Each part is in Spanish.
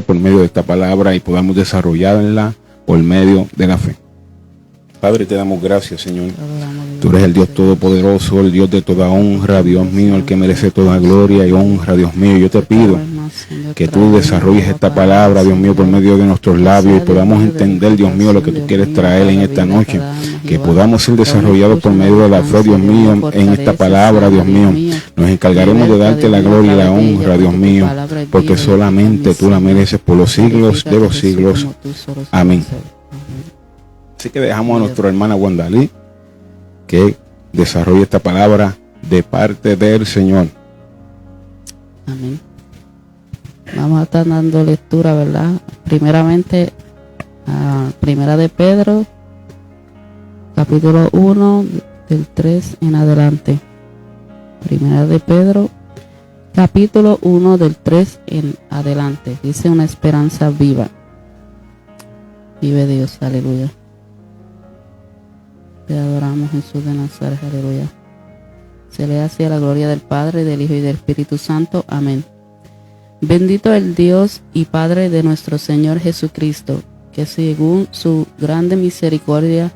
por medio de esta palabra y podamos desarrollarla por medio de la fe. Padre, te damos gracias, Señor. Tú eres el Dios todopoderoso, el Dios de toda honra, Dios mío, el que merece toda gloria y honra, Dios mío. Yo te pido que tú desarrolles esta palabra, Dios mío, por medio de nuestros labios y podamos entender, Dios mío, lo que tú quieres traer en esta noche. Que podamos ser desarrollados por medio de la fe, Dios mío, en esta palabra, Dios mío. Nos encargaremos de darte la gloria y la honra, Dios mío, porque solamente tú la mereces por los siglos de los siglos. Amén. Así que dejamos a nuestra hermana Wandalí que desarrolle esta palabra de parte del Señor. Amén. Vamos a estar dando lectura, ¿verdad? Primeramente a Primera de Pedro, capítulo 1, del 3 en adelante. Primera de Pedro, capítulo 1, del 3 en adelante. Dice: una esperanza viva. Vive Dios, aleluya. Te adoramos, Jesús de Nazaret, aleluya. Se le hace a la gloria del Padre, del Hijo y del Espíritu Santo. Amén. Bendito el Dios y Padre de nuestro Señor Jesucristo, que según su grande misericordia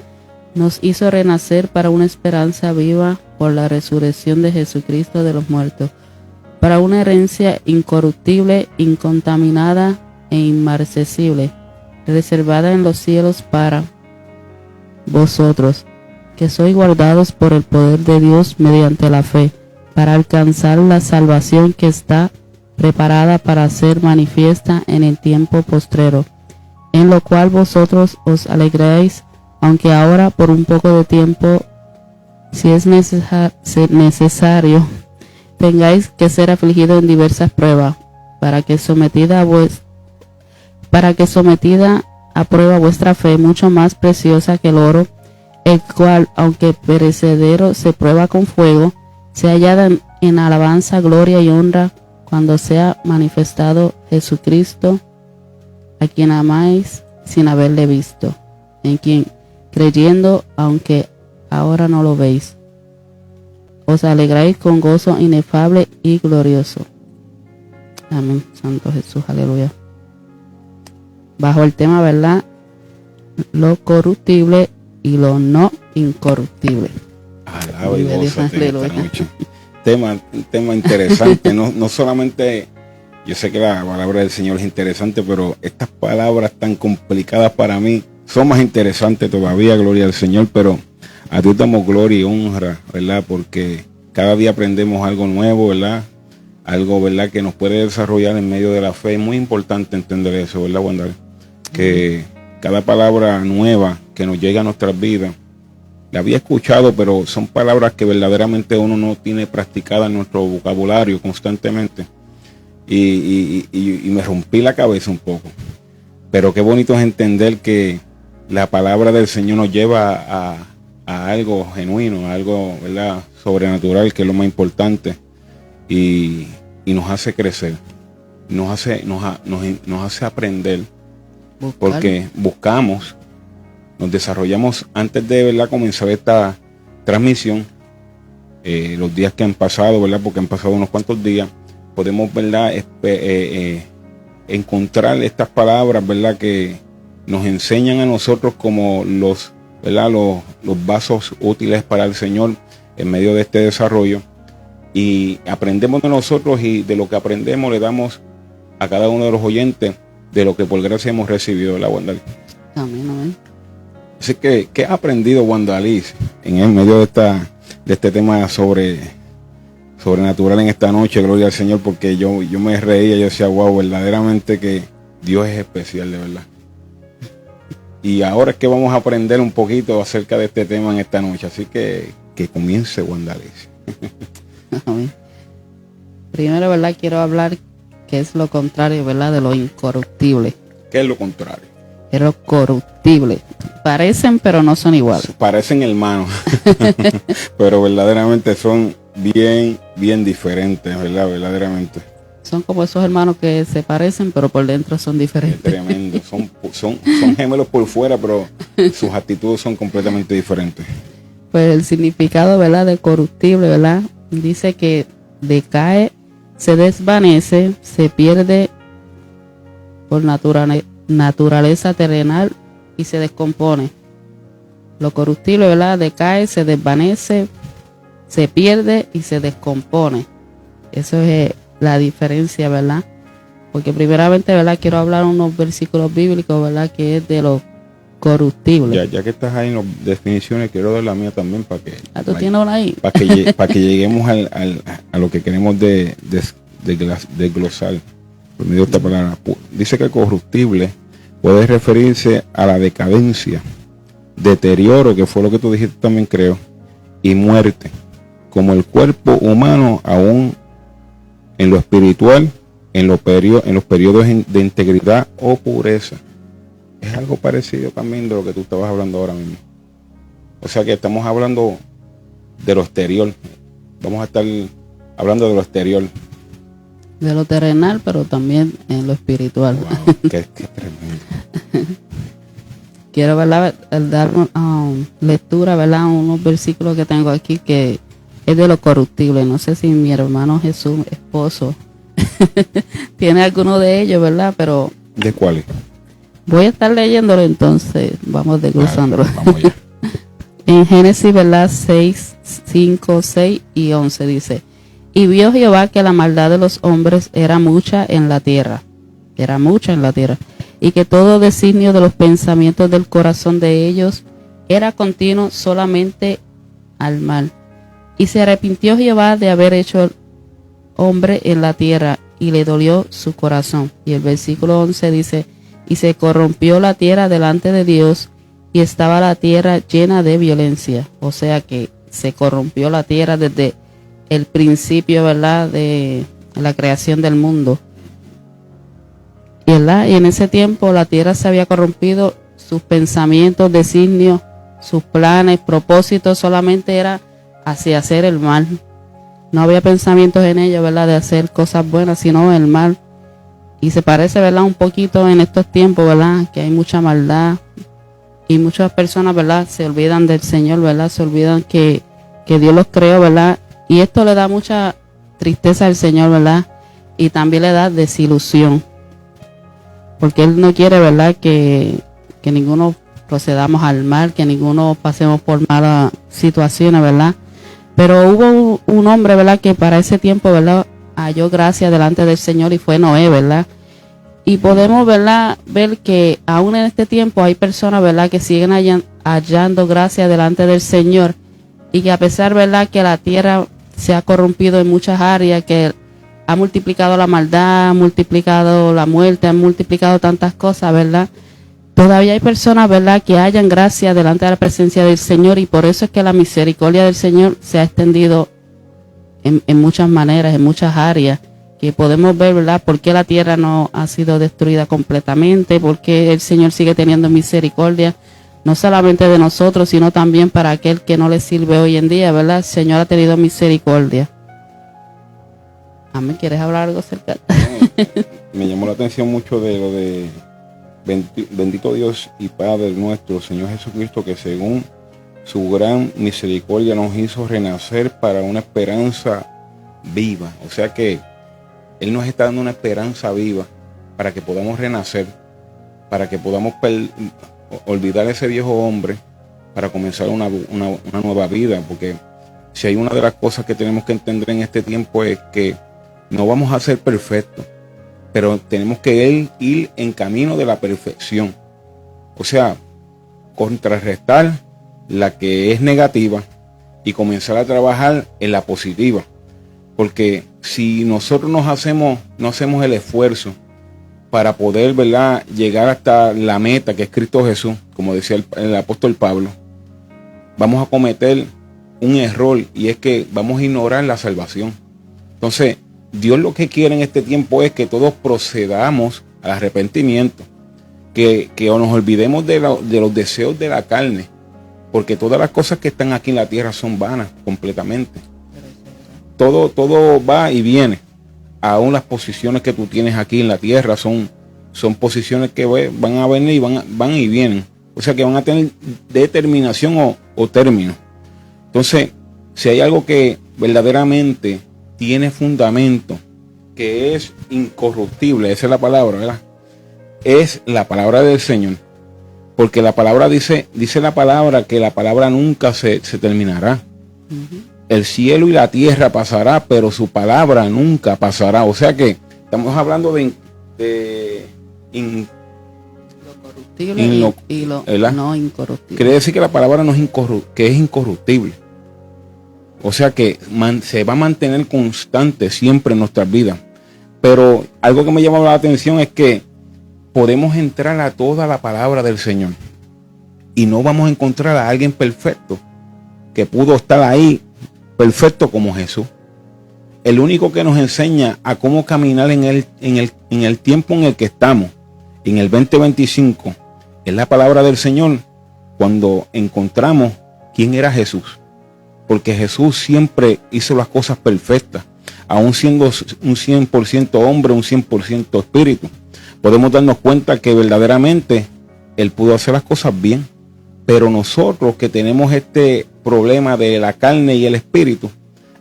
nos hizo renacer para una esperanza viva por la resurrección de Jesucristo de los muertos, para una herencia incorruptible, incontaminada e inmarcesible, reservada en los cielos para vosotros, que sois guardados por el poder de Dios mediante la fe, para alcanzar la salvación que está preparada para ser manifiesta en el tiempo postrero, en lo cual vosotros os alegráis, aunque ahora por un poco de tiempo, si es necesario, tengáis que ser afligidos en diversas pruebas, para que sometida a prueba vuestra fe, mucho más preciosa que el oro, el cual, aunque perecedero, se prueba con fuego, se hallada en alabanza, gloria y honra cuando sea manifestado Jesucristo, a quien amáis sin haberle visto, en quien creyendo, aunque ahora no lo veis, os alegráis con gozo inefable y glorioso. Amén. Santo Jesús, aleluya. Bajo el tema, ¿verdad? Lo corruptible y lo no incorruptible. Alaba y gózate esta noche. Un tema interesante. No solamente, yo sé que la palabra del Señor es interesante, pero estas palabras tan complicadas para mí son más interesantes todavía, gloria al Señor. Pero a Dios damos gloria y honra, ¿verdad? Porque cada día aprendemos algo nuevo, ¿verdad? Algo, ¿verdad?, que nos puede desarrollar en medio de la fe. Es muy importante entender eso, ¿verdad, Wanda? Que cada palabra nueva que nos llega a nuestras vidas, la había escuchado, pero son palabras que verdaderamente uno no tiene practicada en nuestro vocabulario constantemente. Y me rompí la cabeza un poco. Pero qué bonito es entender que la palabra del Señor nos lleva a algo genuino, a algo, ¿verdad?, sobrenatural, que es lo más importante. Y nos hace crecer, nos hace aprender, porque buscamos, nos desarrollamos antes de, ¿verdad?, comenzar esta transmisión. Los días que han pasado, ¿verdad?, porque han pasado unos cuantos días, podemos, ¿verdad?, encontrar estas palabras, ¿verdad?, que nos enseñan a nosotros como los vasos útiles para el Señor en medio de este desarrollo. Y aprendemos de nosotros, y de lo que aprendemos le damos a cada uno de los oyentes de lo que por gracia hemos recibido, la Wandalí. Amén, amén. Así que, ¿qué ha aprendido Wandalí en el medio de este tema sobrenatural en esta noche? Gloria al Señor, porque yo me reía, yo decía, wow, verdaderamente que Dios es especial, de verdad. Y ahora es que vamos a aprender un poquito acerca de este tema en esta noche, así que comience Wandalí. Amén. Primero, ¿verdad?, quiero hablar que es lo contrario, ¿verdad?, de lo incorruptible. ¿Qué es lo contrario? Es lo corruptible. Parecen, pero no son iguales. Parecen hermanos, pero verdaderamente son bien diferentes, ¿verdad? Verdaderamente. Son como esos hermanos que se parecen, pero por dentro son diferentes. Es tremendo. Son gemelos por fuera, pero sus actitudes son completamente diferentes. Pues el significado, ¿verdad?, de corruptible, ¿verdad?, dice que decae, se desvanece, se pierde por naturaleza terrenal y se descompone. Lo corruptible, ¿verdad?, decae, se desvanece, se pierde y se descompone. Eso es la diferencia, ¿verdad? Porque primeramente, ¿verdad?, quiero hablar unos versículos bíblicos, ¿verdad?, que es de lo corruptible. Ya que estás ahí en las definiciones, quiero dar la mía también para que... ¿Tú tienes una ahí? Para que lleguemos a lo que queremos desglosar por medio de esta palabra. Dice que corruptible puede referirse a la decadencia, deterioro, que fue lo que tú dijiste también, creo, y muerte, como el cuerpo humano aún en lo espiritual, en los periodos de integridad o pureza. Es algo parecido también de lo que tú estabas hablando ahora mismo. O sea que estamos hablando de lo exterior. Vamos a estar hablando de lo exterior. De lo terrenal, pero también en lo espiritual. Wow, qué tremendo. Quiero, ¿verdad?, dar lectura, ¿verdad?, unos versículos que tengo aquí que es de lo corruptible. No sé si mi hermano Jesús, esposo, tiene alguno de ellos, ¿verdad? Pero ¿de cuáles? Voy a estar leyéndolo, entonces vamos desglosándolo. Vamos ya. En Génesis, ¿verdad?, 6, 5, 6 y 11 dice: y vio Jehová que la maldad de los hombres era mucha en la tierra, y que todo designio de los pensamientos del corazón de ellos era continuo solamente al mal. Y se arrepintió Jehová de haber hecho hombre en la tierra, y le dolió su corazón. Y el versículo 11 dice: y se corrompió la tierra delante de Dios, y estaba la tierra llena de violencia. O sea que se corrompió la tierra desde el principio, ¿verdad?, de la creación del mundo. ¿Verdad? Y en ese tiempo la tierra se había corrompido, sus pensamientos, designios, sus planes, propósitos solamente era hacia hacer el mal. No había pensamientos en ella, ¿verdad?, de hacer cosas buenas, sino el mal. Y se parece, ¿verdad?, un poquito en estos tiempos, ¿verdad?, que hay mucha maldad y muchas personas, ¿verdad?, se olvidan del Señor, ¿verdad?, se olvidan que Dios los creó, ¿verdad? Y esto le da mucha tristeza al Señor, ¿verdad? Y también le da desilusión, porque Él no quiere, ¿verdad?, que ninguno procedamos al mal, que ninguno pasemos por malas situaciones, ¿verdad? Pero hubo un hombre, ¿verdad?, que para ese tiempo, ¿verdad?, halló gracia delante del Señor, y fue Noé, ¿verdad? Y podemos, ¿verdad?, ver que aún en este tiempo hay personas, ¿verdad?, que siguen hallando gracia delante del Señor, y que a pesar, ¿verdad?, que la tierra se ha corrompido en muchas áreas, que ha multiplicado la maldad, ha multiplicado la muerte, ha multiplicado tantas cosas, ¿verdad? Todavía hay personas, ¿verdad?, que hallan gracia delante de la presencia del Señor, y por eso es que la misericordia del Señor se ha extendido en muchas maneras, en muchas áreas, que podemos ver, ¿verdad?, por qué la tierra no ha sido destruida completamente, por qué el Señor sigue teniendo misericordia, no solamente de nosotros, sino también para aquel que no le sirve hoy en día, ¿verdad? El Señor ha tenido misericordia. Amén. ¿Quieres hablar algo acerca? Me llamó la atención mucho de lo de bendito Dios y Padre nuestro, Señor Jesucristo, que según su gran misericordia nos hizo renacer para una esperanza viva. O sea que Él nos está dando una esperanza viva para que podamos renacer, para que podamos olvidar ese viejo hombre, para comenzar una nueva vida. Porque si hay una de las cosas que tenemos que entender en este tiempo es que no vamos a ser perfectos, pero tenemos que ir en camino de la perfección. O sea, contrarrestar la que es negativa y comenzar a trabajar en la positiva. Porque si nosotros no hacemos el esfuerzo para poder, ¿verdad?, llegar hasta la meta, que es Cristo Jesús, como decía el apóstol Pablo, vamos a cometer un error, y es que vamos a ignorar la salvación. Entonces, Dios lo que quiere en este tiempo es que todos procedamos al arrepentimiento, que nos olvidemos de los deseos de la carne, porque todas las cosas que están aquí en la tierra son vanas completamente. Todo va y viene. Aún las posiciones que tú tienes aquí en la tierra son posiciones que van a venir y van y vienen. O sea que van a tener determinación o término. Entonces, si hay algo que verdaderamente tiene fundamento, que es incorruptible, esa es la palabra, ¿verdad?, es la palabra del Señor. Porque la palabra dice la palabra que la palabra nunca se terminará. El cielo y la tierra pasará, pero su palabra nunca pasará. O sea que estamos hablando de lo corruptible y lo no incorruptible. Quiere decir que la palabra no es que es incorruptible. O sea que se va a mantener constante siempre en nuestras vidas. Pero algo que me llama la atención es que podemos entrar a toda la palabra del Señor y no vamos a encontrar a alguien perfecto que pudo estar ahí perfecto como Jesús. El único que nos enseña a cómo caminar en el tiempo en el que estamos, en el 2025, es la palabra del Señor, cuando encontramos quién era Jesús. Porque Jesús siempre hizo las cosas perfectas, aún siendo un 100% hombre, un 100% espíritu. Podemos darnos cuenta que verdaderamente Él pudo hacer las cosas bien. Pero nosotros que tenemos este problema de la carne y el espíritu,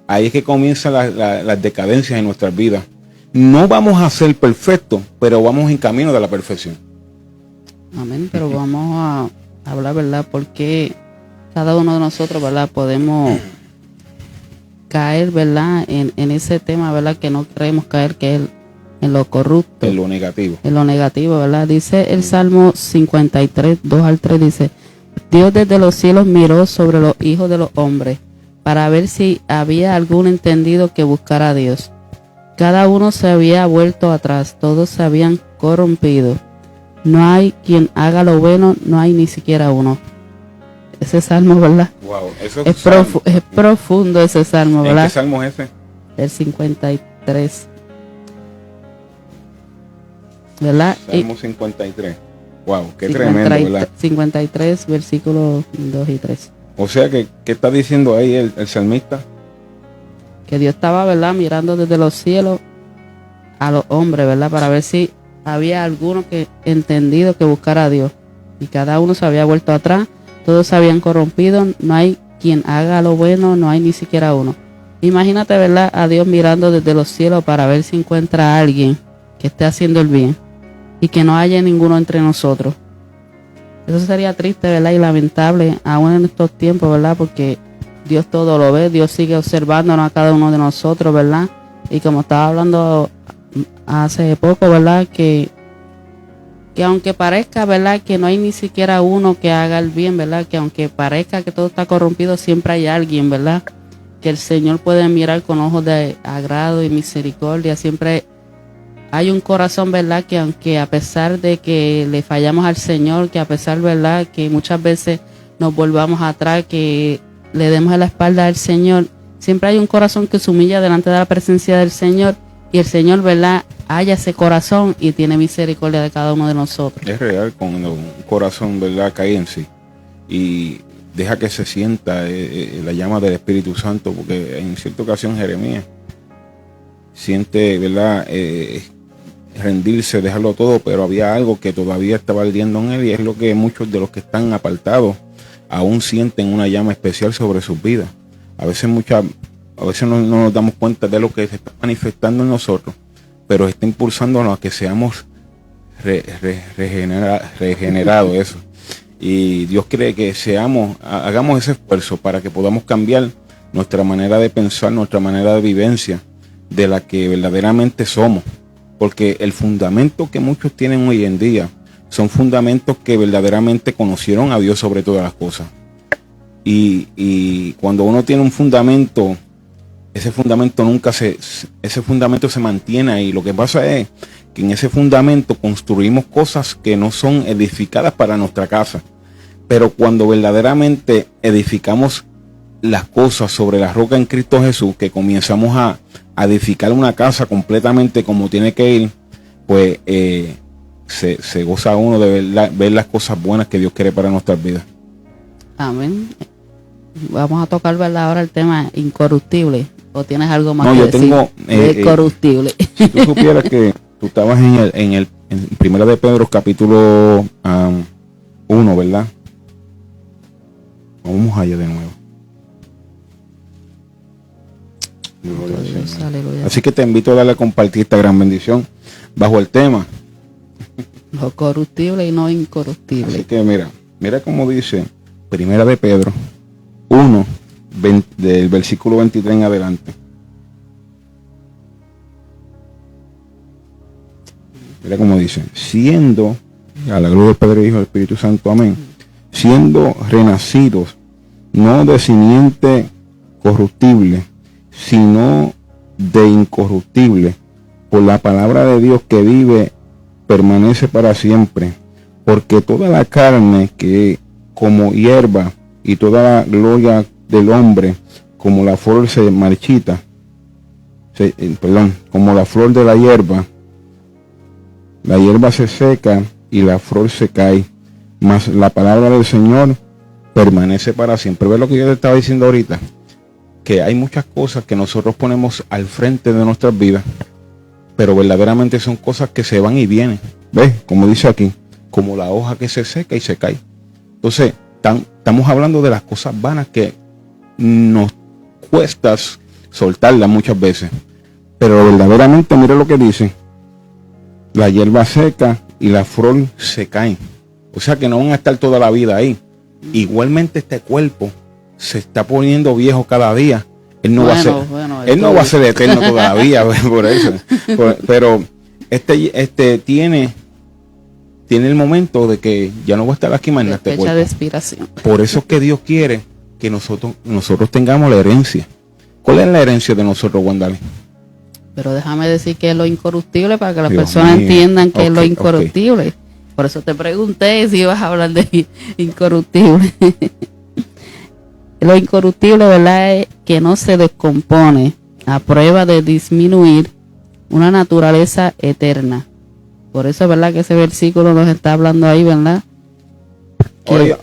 ahí es que comienzan las decadencias en nuestras vidas. No vamos a ser perfectos, pero vamos en camino de la perfección. Amén, pero vamos a hablar, ¿verdad? Porque cada uno de nosotros, ¿verdad? Podemos caer, ¿verdad? En ese tema, ¿verdad? Que no queremos caer, que es en lo corrupto. En lo negativo. En lo negativo, ¿verdad? Dice el Salmo 53, 2 al 3, dice: Dios desde los cielos miró sobre los hijos de los hombres para ver si había algún entendido que buscara a Dios. Cada uno se había vuelto atrás, todos se habían corrompido. No hay quien haga lo bueno, no hay ni siquiera uno. Ese salmo, ¿verdad? Wow, eso es profundo ese salmo, ¿verdad? ¿Qué salmo es ese? El 53. ¿Verdad? Salmo 53. Wow, qué tremendo, ¿verdad? 53, versículos 2 y 3. O sea que, ¿qué está diciendo ahí el salmista? Que Dios estaba, ¿verdad? Mirando desde los cielos a los hombres, ¿verdad? Para ver si había alguno que entendido que buscara a Dios. Y cada uno se había vuelto atrás, todos se habían corrompido, no hay quien haga lo bueno, no hay ni siquiera uno. Imagínate, ¿verdad? A Dios mirando desde los cielos para ver si encuentra a alguien que esté haciendo el bien y que no haya ninguno entre nosotros. Eso sería triste, ¿verdad? Y lamentable aún en estos tiempos, ¿verdad? Porque Dios todo lo ve, Dios sigue observándonos a cada uno de nosotros, ¿verdad? Y como estaba hablando hace poco, ¿verdad? Que aunque parezca, ¿verdad? Que no hay ni siquiera uno que haga el bien, ¿verdad? Que aunque parezca que todo está corrompido, siempre hay alguien, ¿verdad? Que el Señor puede mirar con ojos de agrado y misericordia. Siempre hay un corazón, ¿verdad? Que aunque a pesar de que le fallamos al Señor, que a pesar, ¿verdad? Que muchas veces nos volvamos atrás, que le demos la espalda al Señor, siempre hay un corazón que se humilla delante de la presencia del Señor, y el Señor, ¿verdad? Halla ese corazón y tiene misericordia de cada uno de nosotros. Es real, con un corazón, ¿verdad? Cae en sí y deja que se sienta la llama del Espíritu Santo, porque en cierta ocasión Jeremías siente, ¿verdad? Rendirse, dejarlo todo, pero había algo que todavía estaba ardiendo en él, y es lo que muchos de los que están apartados aún sienten una llama especial sobre sus vidas. A veces no nos damos cuenta de lo que se está manifestando en nosotros, pero está impulsándonos a que seamos regenerados, eso. Y Dios quiere que hagamos ese esfuerzo para que podamos cambiar nuestra manera de pensar, nuestra manera de vivencia, de la que verdaderamente somos. Porque el fundamento que muchos tienen hoy en día son fundamentos que verdaderamente conocieron a Dios sobre todas las cosas. Y cuando uno tiene un fundamento, ese fundamento se mantiene ahí. Lo que pasa es que en ese fundamento construimos cosas que no son edificadas para nuestra casa. Pero cuando verdaderamente edificamos las cosas sobre la roca en Cristo Jesús, que comenzamos a edificar una casa completamente como tiene que ir, pues se goza uno de ver las cosas buenas que Dios quiere para nuestras vidas. Amén. Vamos a tocar, ¿verdad?, ahora el tema incorruptible. ¿O tienes algo más que yo decir? No, yo tengo incorruptible. Si tú supieras que tú estabas en Primera de Pedro capítulo 1, ¿verdad? Vamos allá de nuevo. Así que te invito a darle a compartir esta gran bendición bajo el tema Lo corruptible y no incorruptible. Así que mira cómo dice Primera de Pedro 1, del versículo 23 en adelante. Mira cómo dice, siendo, a la gloria del Padre, Hijo y del Espíritu Santo, amén, siendo renacidos, no de simiente corruptible, sino de incorruptible, por la palabra de Dios que vive, permanece para siempre, porque toda la carne que como hierba y toda la gloria del hombre como la flor se marchita, como la flor de la hierba se seca y la flor se cae, mas la palabra del Señor permanece para siempre. ¿Ves lo que yo te estaba diciendo ahorita? Que hay muchas cosas que nosotros ponemos al frente de nuestras vidas, pero verdaderamente son cosas que se van y vienen. ¿Ves? Como dice aquí, como la hoja que se seca y se cae. Entonces, estamos hablando de las cosas vanas que nos cuesta soltarlas muchas veces. Pero verdaderamente, mira lo que dice. La hierba seca y la flor se caen. O sea que no van a estar toda la vida ahí. Igualmente este cuerpo se está poniendo viejo cada día. Él no va a ser eterno todavía, por eso. Pero tiene el momento de que ya no va a estar aquí más en este cuerpo. Fecha de expiración. Por eso es que Dios quiere que nosotros tengamos la herencia. ¿Cuál es la herencia de nosotros, Wandale? Pero déjame decir que es lo incorruptible para que las personas entiendan que es lo incorruptible. Por eso te pregunté si ibas a hablar de incorruptible. Lo incorruptible, ¿verdad?, es que no se descompone a prueba de disminuir una naturaleza eterna. Por eso, ¿verdad?, que ese versículo nos está hablando ahí, ¿verdad?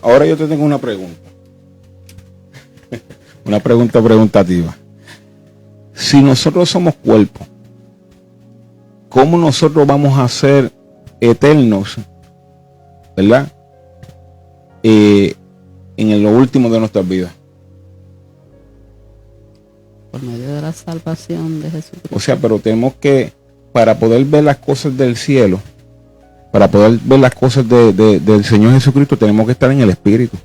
Ahora yo te tengo una pregunta. Una pregunta preguntativa. Si nosotros somos cuerpo, ¿cómo nosotros vamos a ser eternos, ¿verdad?, en lo último de nuestras vidas? Por medio de la salvación de Jesucristo. O sea, pero tenemos que, para poder ver las cosas del cielo, para poder ver las cosas del Señor Jesucristo, tenemos que estar en el Espíritu.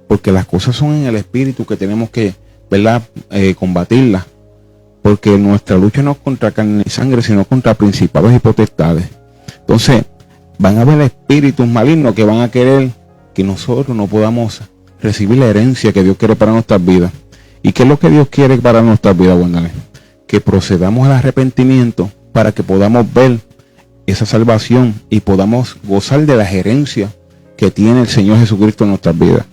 Porque las cosas son en el Espíritu que tenemos que, ¿verdad?, combatirlas. Porque nuestra lucha no es contra carne ni sangre, sino contra principados y potestades. Entonces, van a haber espíritus malignos que van a querer que nosotros no podamos recibir la herencia que Dios quiere para nuestras vidas. ¿Y qué es lo que Dios quiere para nuestras vidas, Wandale? Que procedamos al arrepentimiento para que podamos ver esa salvación y podamos gozar de la herencia que tiene el Señor Jesucristo en nuestras vidas.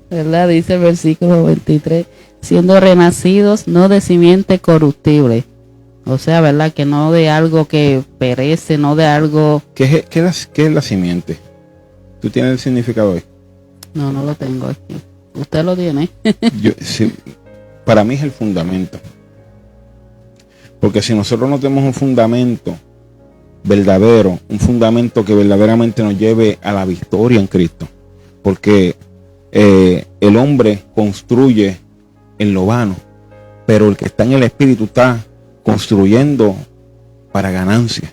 ¿Verdad? Dice el versículo 23, siendo renacidos no de simiente corruptible. O sea, ¿verdad?, que no de algo que perece, no de algo... ¿Qué es la simiente? ¿Tú tienes el significado ahí? No lo tengo aquí. ¿Usted lo tiene? Sí, para mí es el fundamento. Porque si nosotros no tenemos un fundamento verdadero, un fundamento que verdaderamente nos lleve a la victoria en Cristo, porque el hombre construye en lo vano, pero el que está en el Espíritu está construyendo para ganancia.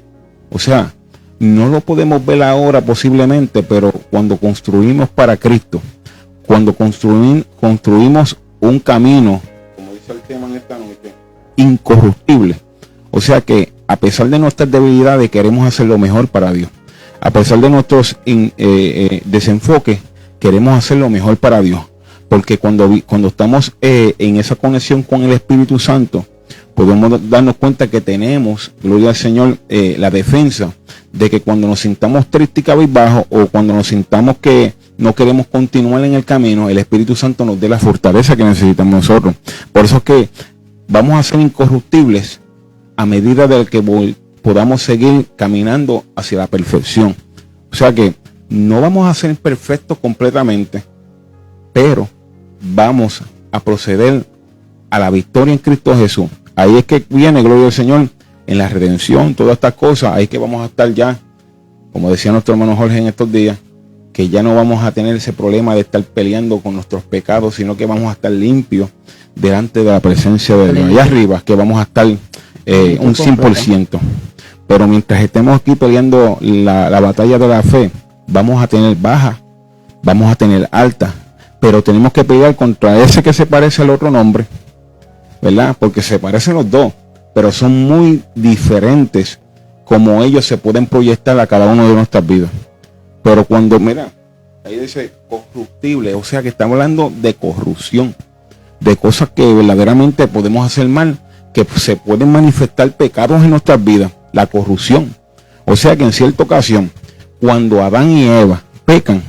O sea, no lo podemos ver ahora posiblemente, pero cuando construimos para Cristo, cuando construimos un camino, como dice el tema en esta noche, incorruptible. O sea que a pesar de nuestras debilidades queremos hacer lo mejor para Dios. A pesar de nuestros desenfoques, queremos hacer lo mejor para Dios. Porque cuando estamos en esa conexión con el Espíritu Santo, podemos darnos cuenta que tenemos, gloria al Señor, la defensa de que cuando nos sintamos tristes y cabizbajos, o cuando nos sintamos que no queremos continuar en el camino, el Espíritu Santo nos dé la fortaleza que necesitamos nosotros. Por eso es que vamos a ser incorruptibles a medida de que podamos seguir caminando hacia la perfección. O sea que no vamos a ser perfectos completamente, pero vamos a proceder a la victoria en Cristo Jesús. Ahí es que viene, gloria al Señor, en la redención, todas estas cosas. Ahí es que vamos a estar ya, como decía nuestro hermano Jorge en estos días, que ya no vamos a tener ese problema de estar peleando con nuestros pecados, sino que vamos a estar limpios delante de la presencia de Dios. Allá arriba, que vamos a estar un 100%. Pero mientras estemos aquí peleando la batalla de la fe, vamos a tener baja, vamos a tener alta, pero tenemos que pelear contra ese que se parece al otro nombre, ¿verdad? Porque se parecen los dos, pero son muy diferentes como ellos se pueden proyectar a cada uno de nuestras vidas. Pero cuando, mira, ahí dice corruptible, o sea que estamos hablando de corrupción, de cosas que verdaderamente podemos hacer mal, que se pueden manifestar pecados en nuestras vidas, la corrupción. O sea que en cierta ocasión, cuando Adán y Eva pecan,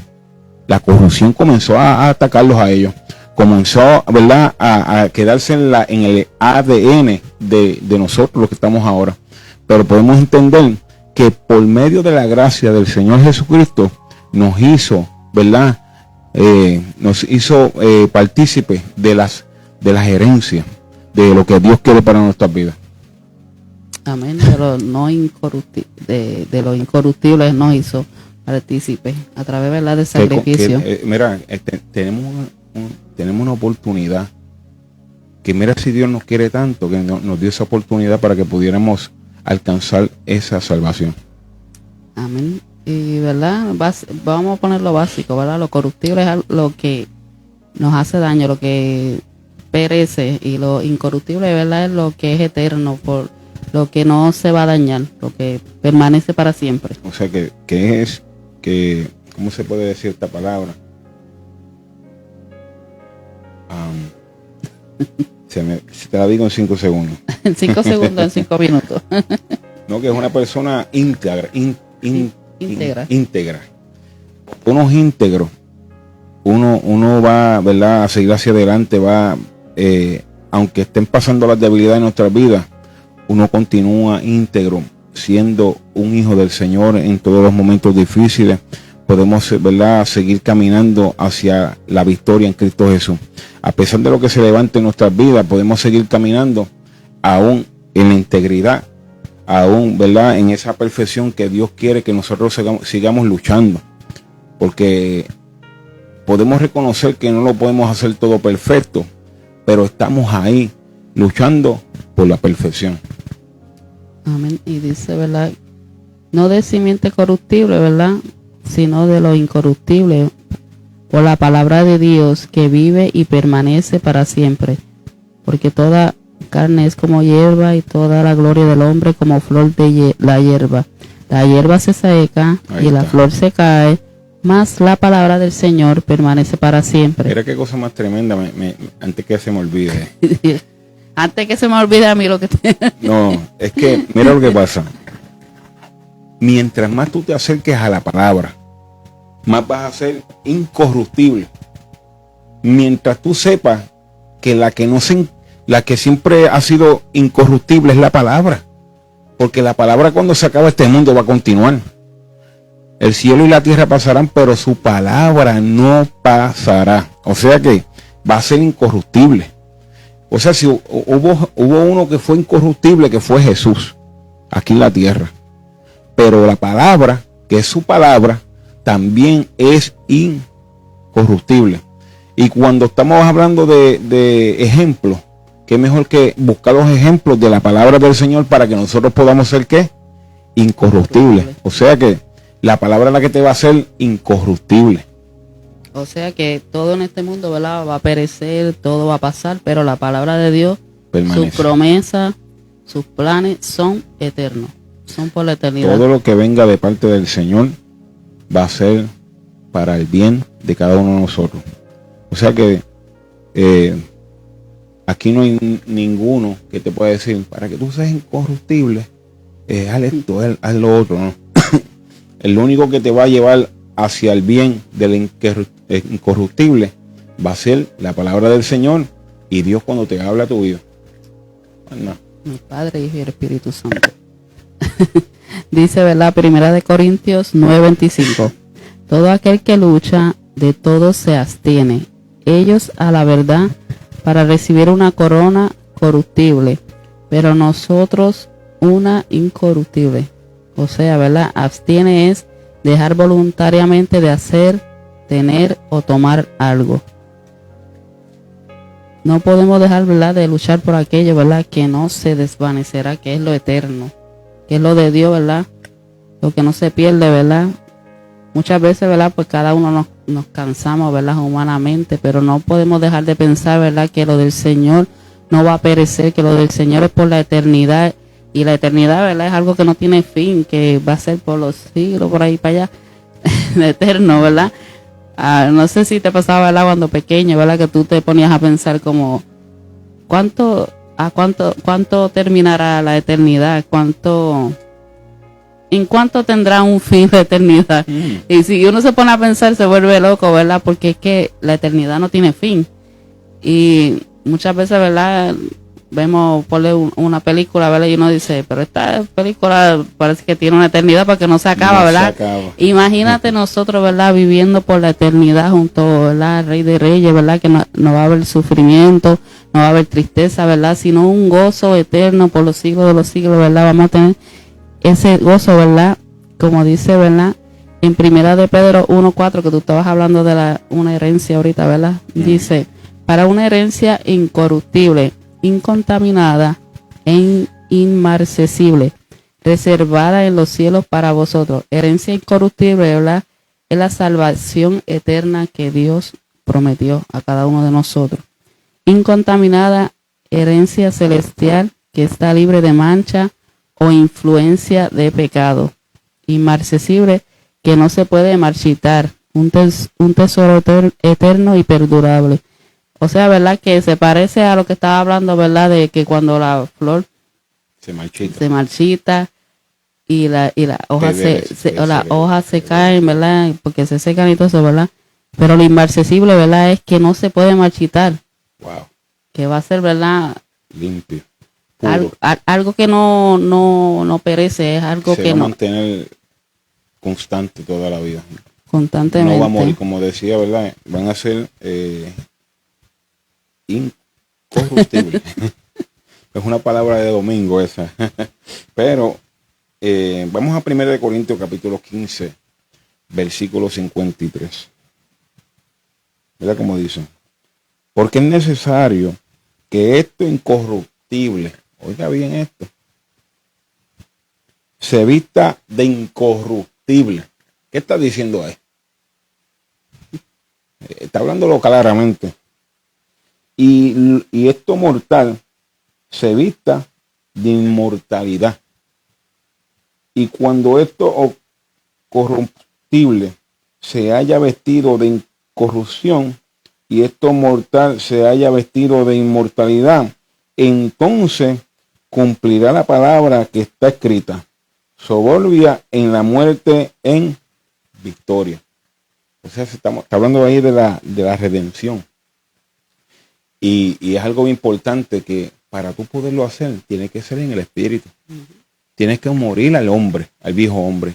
la corrupción comenzó a atacarlos a ellos, comenzó, ¿verdad?, a quedarse en el ADN de nosotros, los que estamos ahora. Pero podemos entender que por medio de la gracia del Señor Jesucristo nos hizo, ¿verdad?, nos hizo partícipes de las herencias, de lo que Dios quiere para nuestras vidas. Amén. De lo incorruptible nos hizo partícipes a través, ¿verdad?, del sacrificio. Mira, tenemos una oportunidad que, mira, si Dios nos quiere tanto, que nos dio esa oportunidad para que pudiéramos alcanzar esa salvación. Amén. Y, ¿verdad?, vamos a poner lo básico, ¿verdad? Lo corruptible es lo que nos hace daño, lo que perece, y lo incorruptible, ¿verdad?, es lo que es eterno, por lo que no se va a dañar, lo que permanece para siempre. O sea que ¿cómo se puede decir esta palabra? Se te la digo en 5 segundos. En 5 segundos, en 5 minutos. No, que es una persona íntegra. Íntegra. Uno es íntegro. Uno va, ¿verdad?, a seguir hacia adelante, va, aunque estén pasando las debilidades en nuestra vida, uno continúa íntegro, siendo un hijo del Señor en todos los momentos difíciles. Podemos, ¿verdad?, seguir caminando hacia la victoria en Cristo Jesús. A pesar de lo que se levante en nuestras vidas, podemos seguir caminando aún en la integridad, aún, ¿verdad?, en esa perfección que Dios quiere que nosotros sigamos luchando. Porque podemos reconocer que no lo podemos hacer todo perfecto, pero estamos ahí luchando por la perfección. Amén. Y dice, ¿verdad?, no de simiente corruptible, ¿verdad?, sino de lo incorruptible, por la palabra de Dios que vive y permanece para siempre. Porque toda carne es como hierba, y toda la gloria del hombre como flor de la hierba. La hierba se seca y la flor se cae, mas la palabra del Señor permanece para siempre. Mira qué cosa más tremenda, antes que se me olvide. Antes que se me olvide a mí lo que No, es que mira lo que pasa. Mientras más tú te acerques a la palabra, más vas a ser incorruptible. Mientras tú sepas que la que siempre ha sido incorruptible es la palabra, porque la palabra, cuando se acaba este mundo, va a continuar. El cielo y la tierra pasarán, pero su palabra no pasará. O sea que va a ser incorruptible. O sea, si hubo uno que fue incorruptible, que fue Jesús, aquí en la tierra. Pero la palabra, que es su palabra, también es incorruptible. Y cuando estamos hablando de ejemplos, qué mejor que buscar los ejemplos de la palabra del Señor para que nosotros podamos ser, ¿qué?, incorruptibles. O sea que la palabra es la que te va a hacer incorruptible. O sea que todo en este mundo, ¿verdad?, va a perecer, todo va a pasar, pero la palabra de Dios, sus promesas, sus planes son eternos, son por la eternidad. Todo lo que venga de parte del Señor va a ser para el bien de cada uno de nosotros. O sea que aquí no hay ninguno que te pueda decir, para que tú seas incorruptible, haz esto, haz lo otro, ¿no? El único que te va a llevar hacia el bien del incorruptible va a ser la palabra del Señor y Dios cuando te habla a tu vida. No. El Padre, Hijo y el Espíritu Santo. Dice, ¿verdad?, 1 Corintios 9:25. Todo aquel que lucha, de todo se abstiene. Ellos a la verdad para recibir una corona corruptible, pero nosotros una incorruptible. O sea, ¿verdad?, abstiene es dejar voluntariamente de hacer, tener o tomar algo. no podemos dejar, ¿verdad?, de luchar por aquello, ¿verdad?, que no se desvanecerá, que es lo eterno, que es lo de Dios, ¿verdad?, lo que no se pierde, ¿verdad? Muchas veces, ¿verdad?, pues cada uno nos cansamos, ¿verdad?, humanamente, pero no podemos dejar de pensar, ¿verdad?, que lo del Señor no va a perecer, que lo del Señor es por la eternidad, y la eternidad, ¿verdad?, es algo que no tiene fin, que va a ser por los siglos, por ahí para allá, eterno, ¿verdad? No sé si te pasaba, ¿verdad?, cuando pequeño, ¿verdad?, que tú te ponías a pensar como, ¿cuánto terminará la eternidad? ¿En cuánto tendrá un fin la eternidad? Y si uno se pone a pensar, se vuelve loco, ¿verdad? Porque es que la eternidad no tiene fin. Y muchas veces, ¿verdad?, vemos, ponle una película, ¿verdad?, y uno dice, pero esta película parece que tiene una eternidad porque no se acaba, no, ¿verdad? Se acaba. Imagínate nosotros, ¿verdad?, viviendo por la eternidad junto, ¿verdad?, al Rey de Reyes, ¿verdad?, que no va a haber sufrimiento, no va a haber tristeza, ¿verdad?, sino un gozo eterno por los siglos de los siglos, ¿verdad? Vamos a tener ese gozo, ¿verdad?, como dice, ¿verdad?, en Primera de Pedro 1:4, que tú estabas hablando de una herencia ahorita, ¿verdad? Dice, para una herencia incorruptible, incontaminada e inmarcesible, reservada en los cielos para vosotros. Herencia incorruptible, ¿verdad?, es la salvación eterna que Dios prometió a cada uno de nosotros. Incontaminada, herencia celestial que está libre de mancha o influencia de pecado. Inmarcesible, que no se puede marchitar, un tesoro eterno y perdurable. O sea, ¿verdad?, que se parece a lo que estaba hablando, ¿verdad?, de que cuando la flor se marchita y la hoja las hojas se caen, ¿verdad?, porque se secan y todo eso, ¿verdad? Pero lo inmarcesible, ¿verdad?, es que no se puede marchitar. Wow. Que va a ser, ¿verdad?, limpio. Algo que no perece, es algo se que va no a mantener constante toda la vida. Constantemente. No va a morir, como decía, ¿verdad? Van a ser incorruptibles. Es una palabra de domingo esa. Pero vamos a 1 Corintios capítulo 15, versículo 53. ¿Verdad? Como dice, porque es necesario que esto incorruptible, oiga bien esto, se vista de incorruptible. ¿Qué está diciendo ahí? Está hablándolo claramente. Y esto mortal se vista de inmortalidad. Y cuando esto corruptible se haya vestido de incorrupción y esto mortal se haya vestido de inmortalidad, entonces cumplirá la palabra que está escrita: soberbia en la muerte, en victoria. O sea, está hablando ahí de la redención. Y es algo importante que para tú poderlo hacer, tiene que ser en el espíritu. Tienes que morir al hombre, al viejo hombre.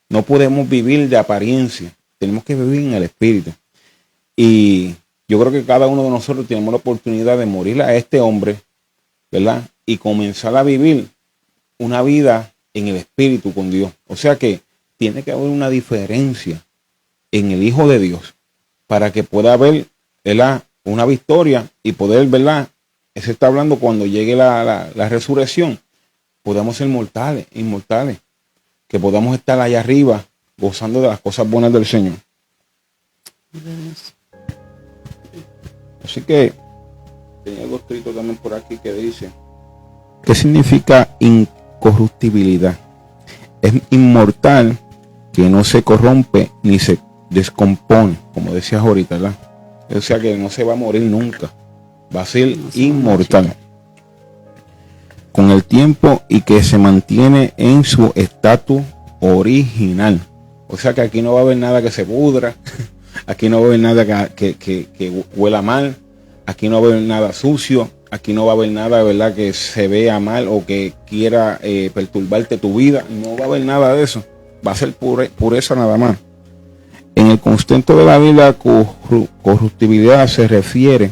No podemos vivir de apariencia. Tenemos que vivir en el espíritu. Y yo creo que cada uno de nosotros tenemos la oportunidad de morir a este hombre, ¿verdad? Y comenzar a vivir una vida en el espíritu con Dios. O sea que tiene que haber una diferencia en el Hijo de Dios para que pueda haber, ¿verdad?, una victoria y poder, ¿verdad? Se está hablando cuando llegue la resurrección, podamos ser inmortales, que podamos estar allá arriba gozando de las cosas buenas del Señor. Así que tenía algo escrito también por aquí que dice, ¿qué significa incorruptibilidad? Es inmortal, que no se corrompe ni se descompone, como decías ahorita, ¿verdad? O sea que no se va a morir nunca, va a ser inmortal con el tiempo y que se mantiene en su estatus original. O sea que aquí no va a haber nada que se pudra, aquí no va a haber nada que huela mal, aquí no va a haber nada sucio, aquí no va a haber nada, ¿verdad?, que se vea mal o que quiera perturbarte tu vida. No va a haber nada de eso, va a ser pureza nada más. En el concepto de la vida, corruptibilidad se refiere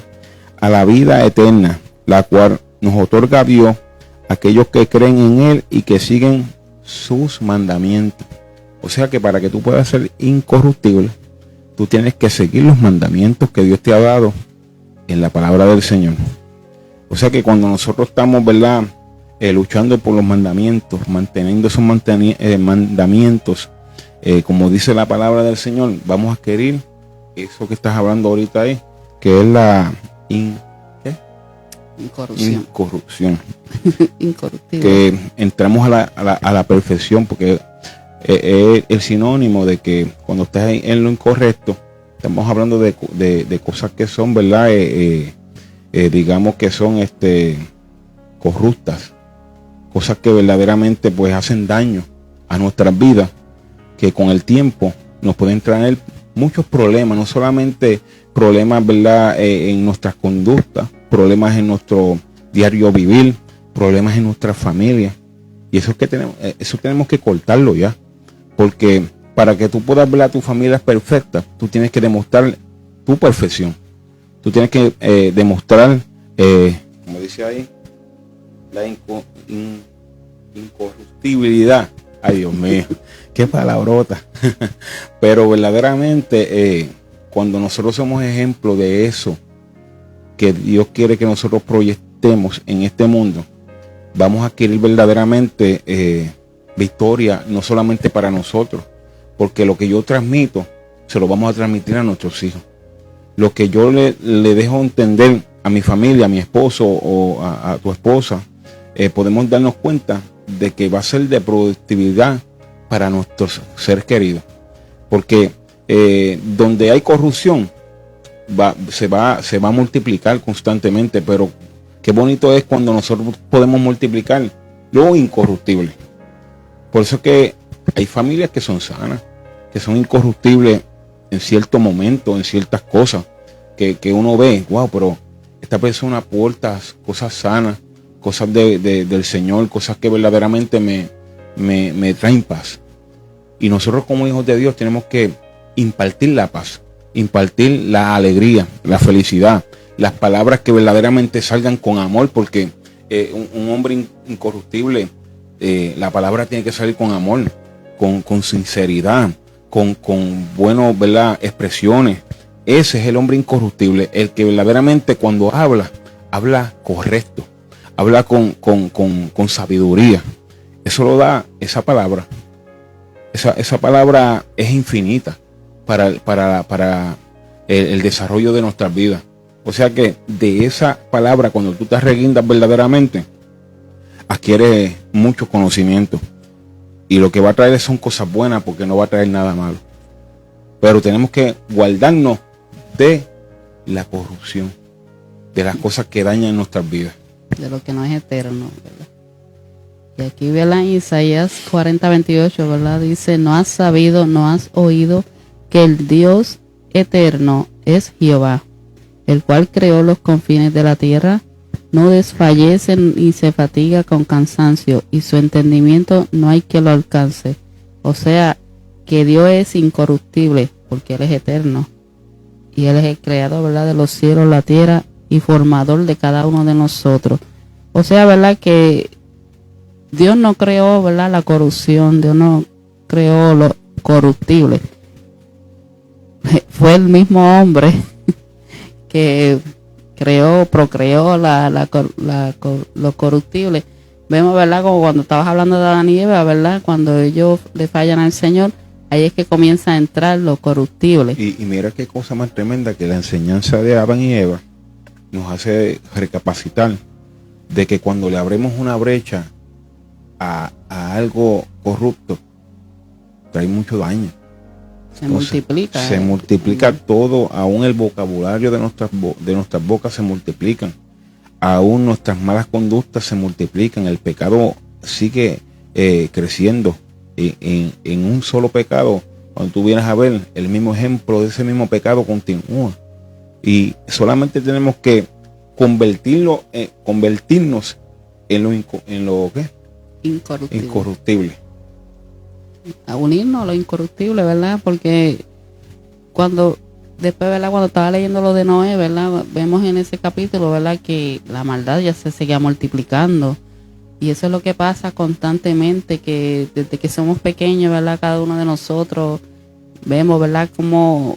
a la vida eterna, la cual nos otorga Dios, aquellos que creen en Él y que siguen sus mandamientos. O sea que para que tú puedas ser incorruptible, tú tienes que seguir los mandamientos que Dios te ha dado en la palabra del Señor. O sea que cuando nosotros estamos, ¿verdad?, luchando por los mandamientos, manteniendo esos mandamientos, como dice la palabra del Señor, vamos a adquirir eso que estás hablando ahorita ahí, que es la incorrupción. Incorruptible. Que entramos a la perfección, porque es el sinónimo de que cuando estás en lo incorrecto, estamos hablando de cosas que son, ¿verdad?, digamos que son corruptas, cosas que verdaderamente pues hacen daño a nuestras vidas, que con el tiempo nos pueden traer muchos problemas, no solamente problemas, ¿verdad?, en nuestras conductas, problemas en nuestro diario vivir, problemas en nuestra familia. Y eso tenemos que cortarlo ya, porque para que tú puedas ver a tu familia perfecta, tú tienes que demostrar tu perfección. Tú tienes que demostrar, como dice ahí, la incorruptibilidad. Ay, Dios mío, qué palabrota. Pero verdaderamente, cuando nosotros somos ejemplo de eso que Dios quiere que nosotros proyectemos en este mundo, vamos a adquirir verdaderamente victoria, no solamente para nosotros, porque lo que yo transmito, se lo vamos a transmitir a nuestros hijos. Lo que yo le dejo entender a mi familia, a mi esposo o a tu esposa, podemos darnos cuenta de que va a ser de productividad para nuestros seres queridos. Porque donde hay corrupción, se va a multiplicar constantemente, pero qué bonito es cuando nosotros podemos multiplicar lo incorruptible. Por eso que hay familias que son sanas, que son incorruptibles en cierto momento, en ciertas cosas que uno ve, wow, pero esta persona aporta cosas sanas, cosas del Señor, cosas que verdaderamente me traen paz. Y nosotros como hijos de Dios tenemos que impartir la paz, impartir la alegría, la felicidad, las palabras que verdaderamente salgan con amor, porque un hombre incorruptible, la palabra tiene que salir con amor, con sinceridad, con buenas, ¿verdad?, expresiones. Ese es el hombre incorruptible, el que verdaderamente cuando habla correcto, habla con sabiduría. Eso lo da esa palabra. Esa palabra es infinita para el desarrollo de nuestras vidas. O sea que de esa palabra, cuando tú te reguindas verdaderamente, adquieres mucho conocimiento. Y lo que va a traer son cosas buenas, porque no va a traer nada malo. Pero tenemos que guardarnos de la corrupción, de las cosas que dañan nuestras vidas. De lo que no es eterno, ¿verdad? Y aquí, ¿verdad?, en Isaías 40:28, ¿verdad?, dice: no has sabido, no has oído que el Dios eterno es Jehová, el cual creó los confines de la tierra, no desfallece ni se fatiga con cansancio, y su entendimiento no hay que lo alcance. O sea, que Dios es incorruptible, porque Él es eterno. Y Él es el creador, ¿verdad?, de los cielos, la tierra, y formador de cada uno de nosotros. O sea, ¿verdad?, que Dios no creó, ¿verdad?, la corrupción, Dios no creó lo corruptible. Fue el mismo hombre que procreó lo corruptible. Vemos, ¿verdad?, como cuando estabas hablando de Adán y Eva, ¿verdad?, cuando ellos le fallan al Señor, ahí es que comienza a entrar lo corruptible. Y mira qué cosa más tremenda, que la enseñanza de Adán y Eva nos hace recapacitar de que cuando le abrimos una brecha a algo corrupto, trae mucho daño. Se multiplica todo, aún el vocabulario de nuestras bocas se multiplican, aún nuestras malas conductas se multiplican, el pecado sigue creciendo. En un solo pecado, cuando tú vienes a ver, el mismo ejemplo de ese mismo pecado continúa. Y solamente tenemos que convertirnos en lo ¿qué? Incorruptible. A unirnos a lo incorruptible, ¿verdad? Porque después, ¿verdad?, cuando estaba leyendo lo de Noé, ¿verdad?, vemos en ese capítulo, ¿verdad?, que la maldad ya se seguía multiplicando. Y eso es lo que pasa constantemente, que desde que somos pequeños, ¿verdad?, cada uno de nosotros vemos, ¿verdad?, como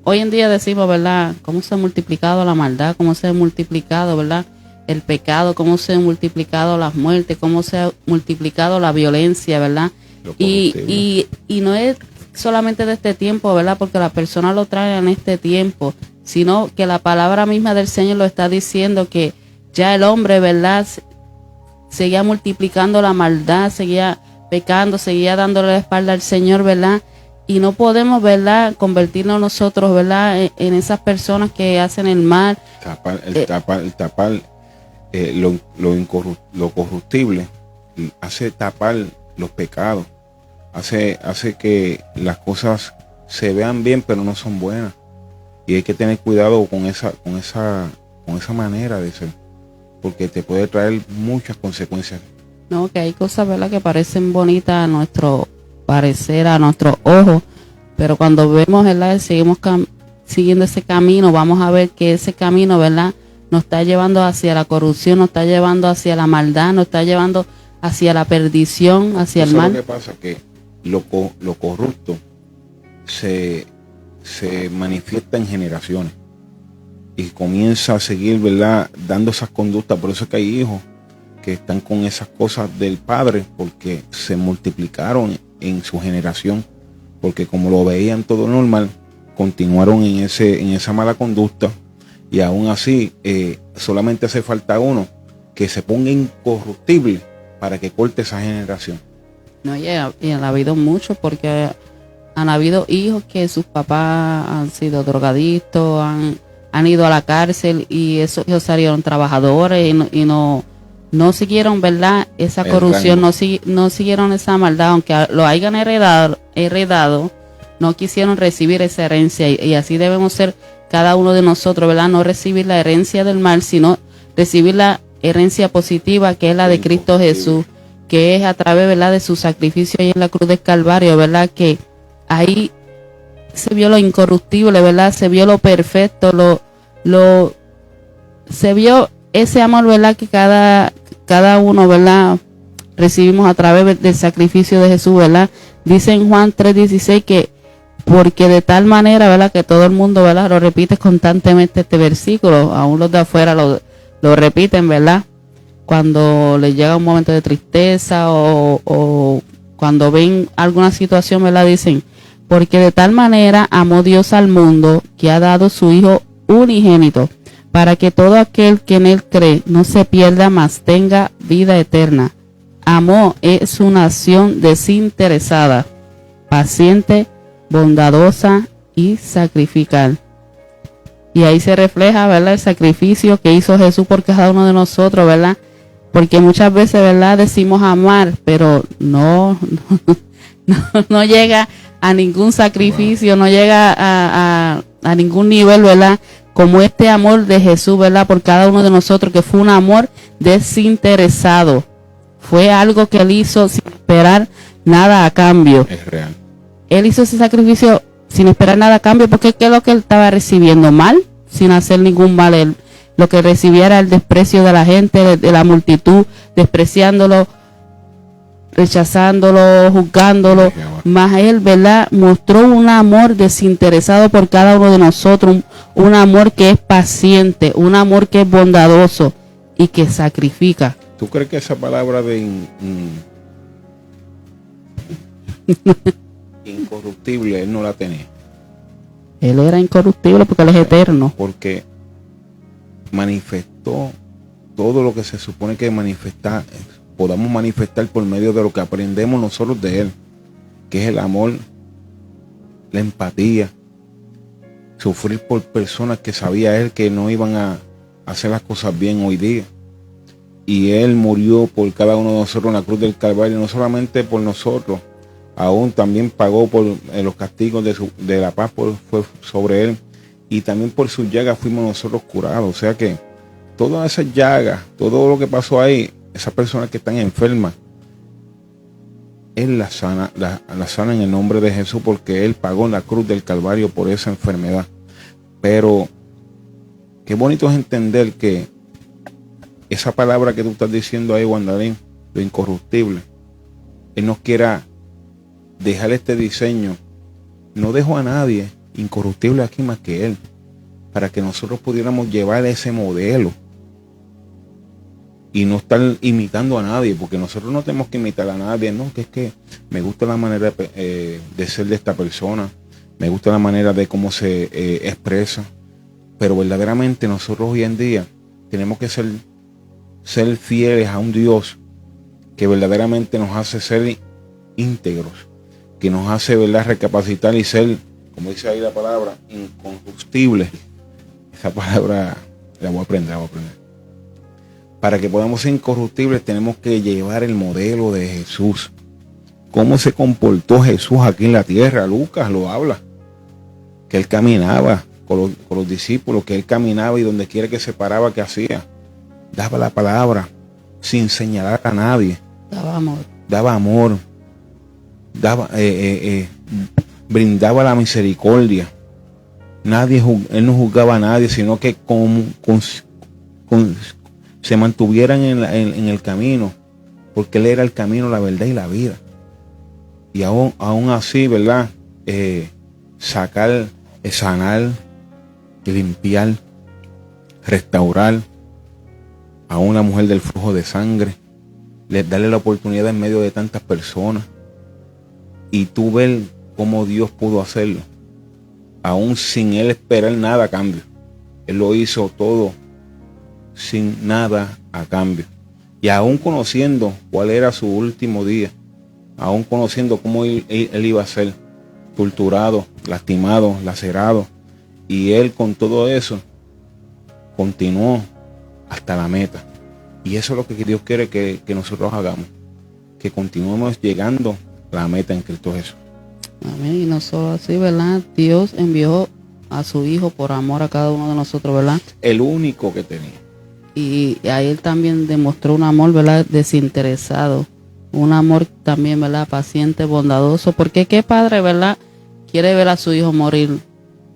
hoy en día decimos, ¿verdad?, cómo se ha multiplicado la maldad, cómo se ha multiplicado, ¿verdad?, el pecado, cómo se han multiplicado las muertes, cómo se ha multiplicado la violencia, ¿verdad? Y no es solamente de este tiempo, ¿verdad?, porque la persona lo trae en este tiempo, sino que la palabra misma del Señor lo está diciendo, que ya el hombre, ¿verdad?, seguía multiplicando la maldad, seguía pecando, seguía dándole la espalda al Señor, ¿verdad? Y no podemos, ¿verdad?, convertirnos nosotros, ¿verdad?, en esas personas que hacen el mal. Tapar lo corruptible, hace tapar los pecados, hace que las cosas se vean bien pero no son buenas, y hay que tener cuidado con esa manera de ser, porque te puede traer muchas consecuencias. No, que hay cosas, ¿verdad?, que parecen bonitas a nuestro parecer, a nuestros ojos, pero cuando vemos, ¿verdad?, seguimos siguiendo ese camino, vamos a ver que ese camino, ¿verdad?, nos está llevando hacia la corrupción, nos está llevando hacia la maldad, nos está llevando hacia la perdición, hacia el mal. Lo que pasa es que lo corrupto se manifiesta en generaciones y comienza a seguir, ¿verdad?, dando esas conductas. Por eso es que hay hijos que están con esas cosas del padre, porque se multiplicaron en su generación, porque como lo veían todo normal, continuaron en esa mala conducta. Y aún así, solamente hace falta uno que se ponga incorruptible para que corte esa generación. No, y han habido muchos, porque han habido hijos que sus papás han sido drogadictos, han ido a la cárcel, y esos hijos salieron trabajadores y no siguieron, ¿verdad?, esa corrupción, no siguieron esa maldad, aunque lo hayan heredado, no quisieron recibir esa herencia, y así debemos ser cada uno de nosotros, ¿verdad?, no recibir la herencia del mal, sino recibir la herencia positiva, que es la de Cristo Jesús, que es a través, ¿verdad?, de su sacrificio ahí en la cruz del Calvario, ¿verdad?, que ahí se vio lo incorruptible, ¿verdad?, se vio lo perfecto, se vio ese amor, ¿verdad?, que cada uno, ¿verdad?, recibimos a través del sacrificio de Jesús, ¿verdad? Dice en Juan 3:16 que porque de tal manera, ¿verdad?, que todo el mundo, ¿verdad?, lo repite constantemente este versículo, aún los de afuera lo repiten, ¿verdad?, cuando les llega un momento de tristeza o cuando ven alguna situación, ¿verdad?, dicen, porque de tal manera amó Dios al mundo que ha dado su Hijo unigénito, para que todo aquel que en él cree no se pierda, mas tenga vida eterna. Amor es una acción desinteresada, paciente, bondadosa y sacrificial. Y ahí se refleja, ¿verdad?, el sacrificio que hizo Jesús por cada uno de nosotros, ¿verdad? Porque muchas veces, ¿verdad?, decimos amar, pero no llega a ningún sacrificio, no llega a ningún nivel, ¿verdad?, como este amor de Jesús, ¿verdad?, por cada uno de nosotros, que fue un amor desinteresado. Fue algo que él hizo sin esperar nada a cambio. Es real. Él hizo ese sacrificio sin esperar nada a cambio, porque ¿qué es lo que él estaba recibiendo? Mal, sin hacer ningún mal. Él lo que recibía era el desprecio de la gente, de la multitud, despreciándolo, rechazándolo, juzgándolo. Más él, ¿verdad?, mostró un amor desinteresado por cada uno de nosotros, un amor que es paciente, un amor que es bondadoso y que sacrifica. ¿Tú crees que esa palabra de incorruptible él no la tenía? Él era incorruptible porque él es eterno. Porque manifestó todo lo que se supone que podamos manifestar por medio de lo que aprendemos nosotros de él, que es el amor, la empatía, sufrir por personas que sabía él que no iban a hacer las cosas bien hoy día. Y él murió por cada uno de nosotros en la cruz del Calvario, no solamente por nosotros, aún también pagó por los castigos de la paz fue sobre él, y también por sus llagas fuimos nosotros curados. O sea que todas esas llagas, todo lo que pasó ahí, esas personas que están enfermas, él las sana en el nombre de Jesús, porque él pagó en la cruz del Calvario por esa enfermedad. Pero qué bonito es entender que esa palabra que tú estás diciendo ahí, Wandarín, lo incorruptible, él nos quiera dejar este diseño. No dejó a nadie, incorruptible aquí más que Él, para que nosotros pudiéramos llevar ese modelo y no estar imitando a nadie, porque nosotros no tenemos que imitar a nadie, no, que es que me gusta la manera de ser de esta persona, me gusta la manera de cómo se expresa, pero verdaderamente nosotros hoy en día tenemos que ser fieles a un Dios que verdaderamente nos hace ser íntegros, que nos hace, ¿verdad?, recapacitar y ser, como dice ahí la palabra, incombustible. Esa palabra la voy a aprender. Para que podamos ser incorruptibles tenemos que llevar el modelo de Jesús. ¿Cómo se comportó Jesús aquí en la tierra? Lucas lo habla. Que Él caminaba con los discípulos, que Él caminaba y donde quiera que se paraba, ¿qué hacía? Daba la palabra sin señalar a nadie. Daba amor. Brindaba la misericordia. Él no juzgaba a nadie, sino que se mantuvieran en el camino, porque Él era el camino, la verdad y la vida. Y aún así, ¿verdad? Sanar, limpiar, restaurar a una mujer del flujo de sangre, darle la oportunidad en medio de tantas personas, y tú ver cómo Dios pudo hacerlo, aún sin Él esperar nada a cambio. Él lo hizo todo sin nada a cambio, y aún conociendo cuál era su último día, aún conociendo cómo él iba a ser torturado, lastimado, lacerado, y Él con todo eso continuó hasta la meta. Y eso es lo que Dios quiere que nosotros hagamos, que continuemos llegando a la meta en Cristo Jesús. Amén. Y no solo así, ¿verdad? Dios envió a su Hijo por amor a cada uno de nosotros, ¿verdad? El único que tenía. Y a Él también demostró un amor, ¿verdad?, desinteresado. Un amor también, ¿verdad?, paciente, bondadoso. Porque qué padre, ¿verdad?, quiere ver a su hijo morir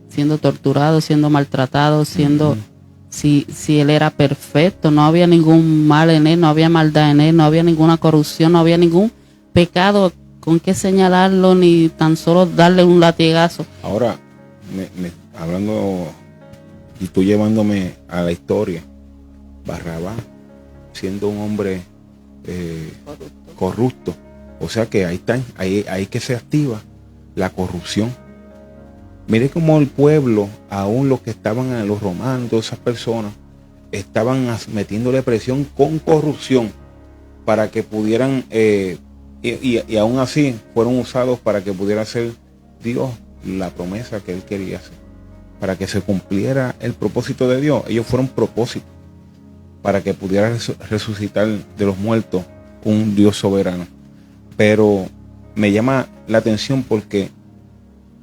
siendo torturado, siendo maltratado, siendo... Si Él era perfecto, no había ningún mal en Él, no había maldad en Él, no había ninguna corrupción, no había ningún pecado con que señalarlo, ni tan solo darle un latigazo. Ahora, hablando y tú llevándome a la historia, Barrabás, siendo un hombre corrupto, o sea que ahí que se activa la corrupción. Mire cómo el pueblo, aún los que estaban, los romanos, todas esas personas, estaban metiéndole presión con corrupción para que pudieran, y aún así fueron usados para que pudiera hacer Dios la promesa que Él quería hacer, para que se cumpliera el propósito de Dios. Ellos fueron propósitos para que pudiera resucitar de los muertos un Dios soberano. Pero me llama la atención porque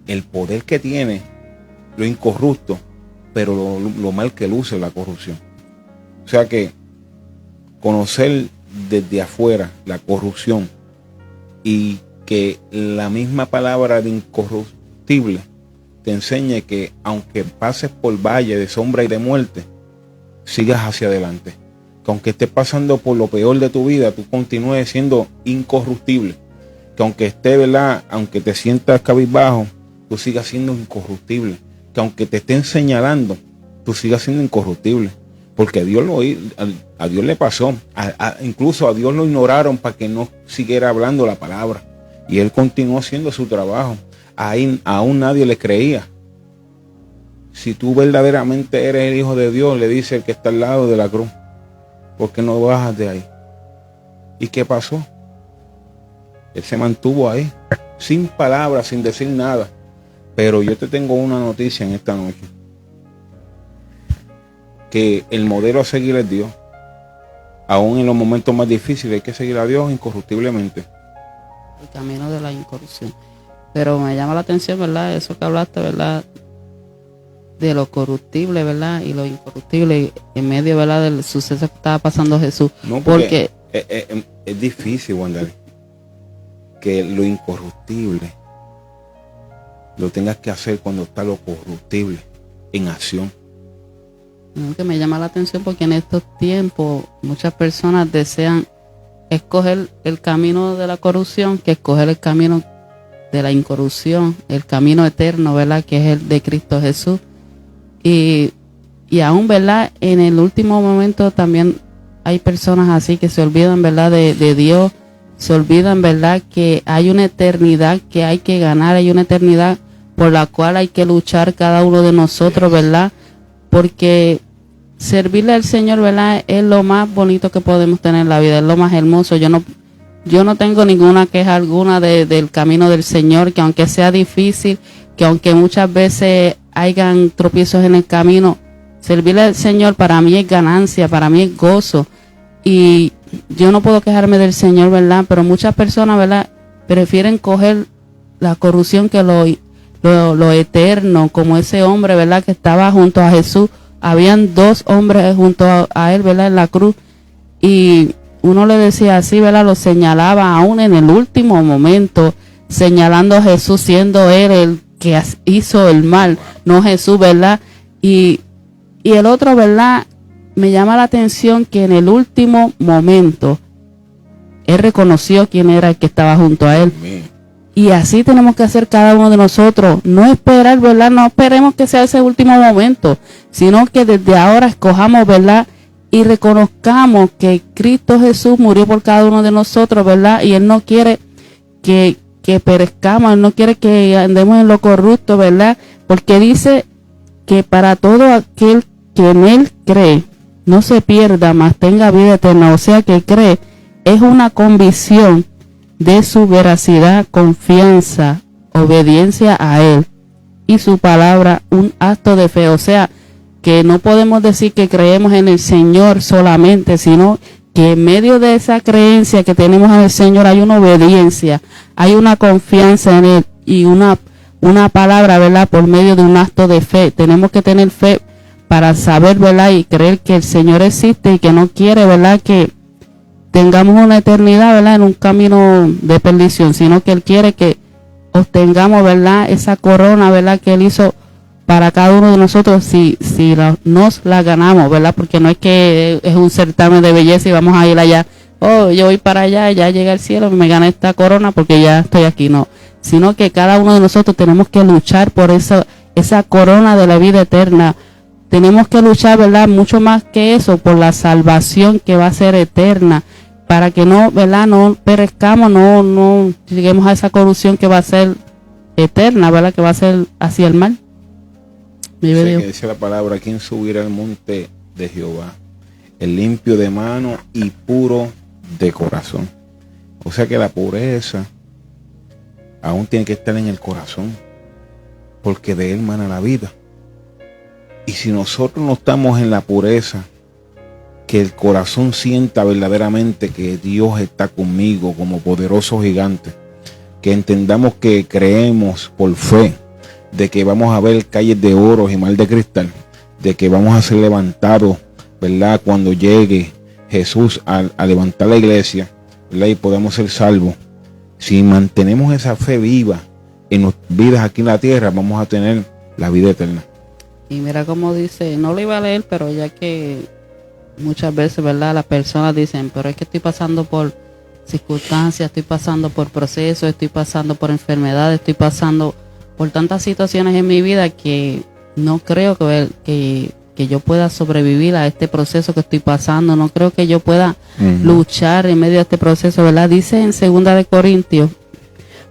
el poder que tiene lo incorrupto, pero lo mal que luce la corrupción. O sea que conocer desde afuera la corrupción y que la misma palabra de incorruptible te enseñe que aunque pases por valle de sombra y de muerte, sigas hacia adelante. Que aunque estés pasando por lo peor de tu vida, tú continúes siendo incorruptible. Que aunque esté, ¿verdad?, aunque te sientas cabizbajo, tú sigas siendo incorruptible. Que aunque te estén señalando, tú sigas siendo incorruptible. Porque a Dios le pasó. Incluso a Dios lo ignoraron para que no siguiera hablando la palabra. Y Él continuó haciendo su trabajo. Aún nadie le creía. Si tú verdaderamente eres el Hijo de Dios, le dice el que está al lado de la cruz, ¿por qué no bajas de ahí? ¿Y qué pasó? Él se mantuvo ahí, sin palabras, sin decir nada. Pero yo te tengo una noticia en esta noche. Que el modelo a seguir es Dios. Aún en los momentos más difíciles hay que seguir a Dios incorruptiblemente. El camino de la incorrupción. Pero me llama la atención, ¿verdad?, eso que hablaste, ¿verdad?, de lo corruptible, ¿verdad?, y lo incorruptible en medio, ¿verdad?, del suceso que estaba pasando Jesús. No, porque es difícil, Wandari, que lo incorruptible lo tengas que hacer cuando está lo corruptible en acción. Que me llama la atención porque en estos tiempos muchas personas desean escoger el camino de la corrupción que escoger el camino de la incorrupción, el camino eterno, ¿verdad? Que es el de Cristo Jesús. Y aún, ¿verdad? En el último momento también hay personas así que se olvidan, ¿verdad? De Dios, se olvidan, ¿verdad? Que hay una eternidad que hay que ganar, hay una eternidad por la cual hay que luchar cada uno de nosotros, ¿verdad? Porque servirle al Señor, ¿verdad? Es lo más bonito que podemos tener en la vida, es lo más hermoso. Yo no tengo ninguna queja alguna del camino del Señor, que aunque sea difícil, que aunque muchas veces hayan tropiezos en el camino, servirle al Señor para mí es ganancia, para mí es gozo. Y yo no puedo quejarme del Señor, ¿verdad? Pero muchas personas, ¿verdad? Prefieren coger la corrupción que lo eterno, como ese hombre, ¿verdad? Que estaba junto a Jesús. Habían 2 hombres junto a él, ¿verdad? En la cruz. Y uno le decía así, ¿verdad? Lo señalaba aún en el último momento, señalando a Jesús, siendo él el que hizo el mal, no Jesús, ¿verdad? Y el otro, ¿verdad? Me llama la atención que en el último momento él reconoció quién era el que estaba junto a él. Y así tenemos que hacer cada uno de nosotros. No esperar, ¿verdad? No esperemos que sea ese último momento, sino que desde ahora escojamos, ¿verdad? Y reconozcamos que Cristo Jesús murió por cada uno de nosotros, ¿verdad? Y Él no quiere que perezcamos, Él no quiere que andemos en lo corrupto, ¿verdad? Porque dice que para todo aquel que en Él cree, no se pierda, mas tenga vida eterna. O sea que cree es una convicción de su veracidad, confianza, obediencia a Él y su palabra, un acto de fe. O sea, que no podemos decir que creemos en el Señor solamente, sino que en medio de esa creencia que tenemos en el Señor hay una obediencia, hay una confianza en Él y una palabra, ¿verdad? Por medio de un acto de fe. Tenemos que tener fe para saber, ¿verdad? Y creer que el Señor existe y que no quiere, ¿verdad? Que tengamos una eternidad, ¿verdad? En un camino de perdición, sino que Él quiere que obtengamos, ¿verdad? Esa corona, ¿verdad? Que Él hizo para cada uno de nosotros si nos la ganamos, ¿verdad? Porque no es que es un certamen de belleza y vamos a ir allá, oh, yo voy para allá, ya llegué al cielo, me gané esta corona porque ya estoy aquí, no. Sino que cada uno de nosotros tenemos que luchar por esa corona de la vida eterna. Tenemos que luchar, ¿verdad? Mucho más que eso, por la salvación que va a ser eterna, para que no, ¿verdad? No perezcamos, no lleguemos a esa corrupción que va a ser eterna, ¿verdad? Que va a ser hacia el mal. Que dice la palabra: ¿quién subirá al monte de Jehová? El limpio de mano y puro de corazón. O sea que la pureza aún tiene que estar en el corazón, porque de él mana la vida. Y si nosotros no estamos en la pureza, que el corazón sienta verdaderamente que Dios está conmigo como poderoso gigante, que entendamos que creemos por fe de que vamos a ver calles de oro y mar de cristal, de que vamos a ser levantados, ¿verdad? Cuando llegue Jesús a levantar la iglesia, ¿verdad? Y podemos ser salvos. Si mantenemos esa fe viva en nuestras vidas aquí en la tierra, vamos a tener la vida eterna. Y mira cómo dice, no lo iba a leer, pero ya que muchas veces, ¿verdad? Las personas dicen, pero es que estoy pasando por circunstancias, estoy pasando por procesos, estoy pasando por enfermedades, estoy pasando por tantas situaciones en mi vida que no creo que yo pueda sobrevivir a este proceso que estoy pasando, no creo que yo pueda luchar en medio de este proceso, ¿verdad? Dice en 2 de Corintios,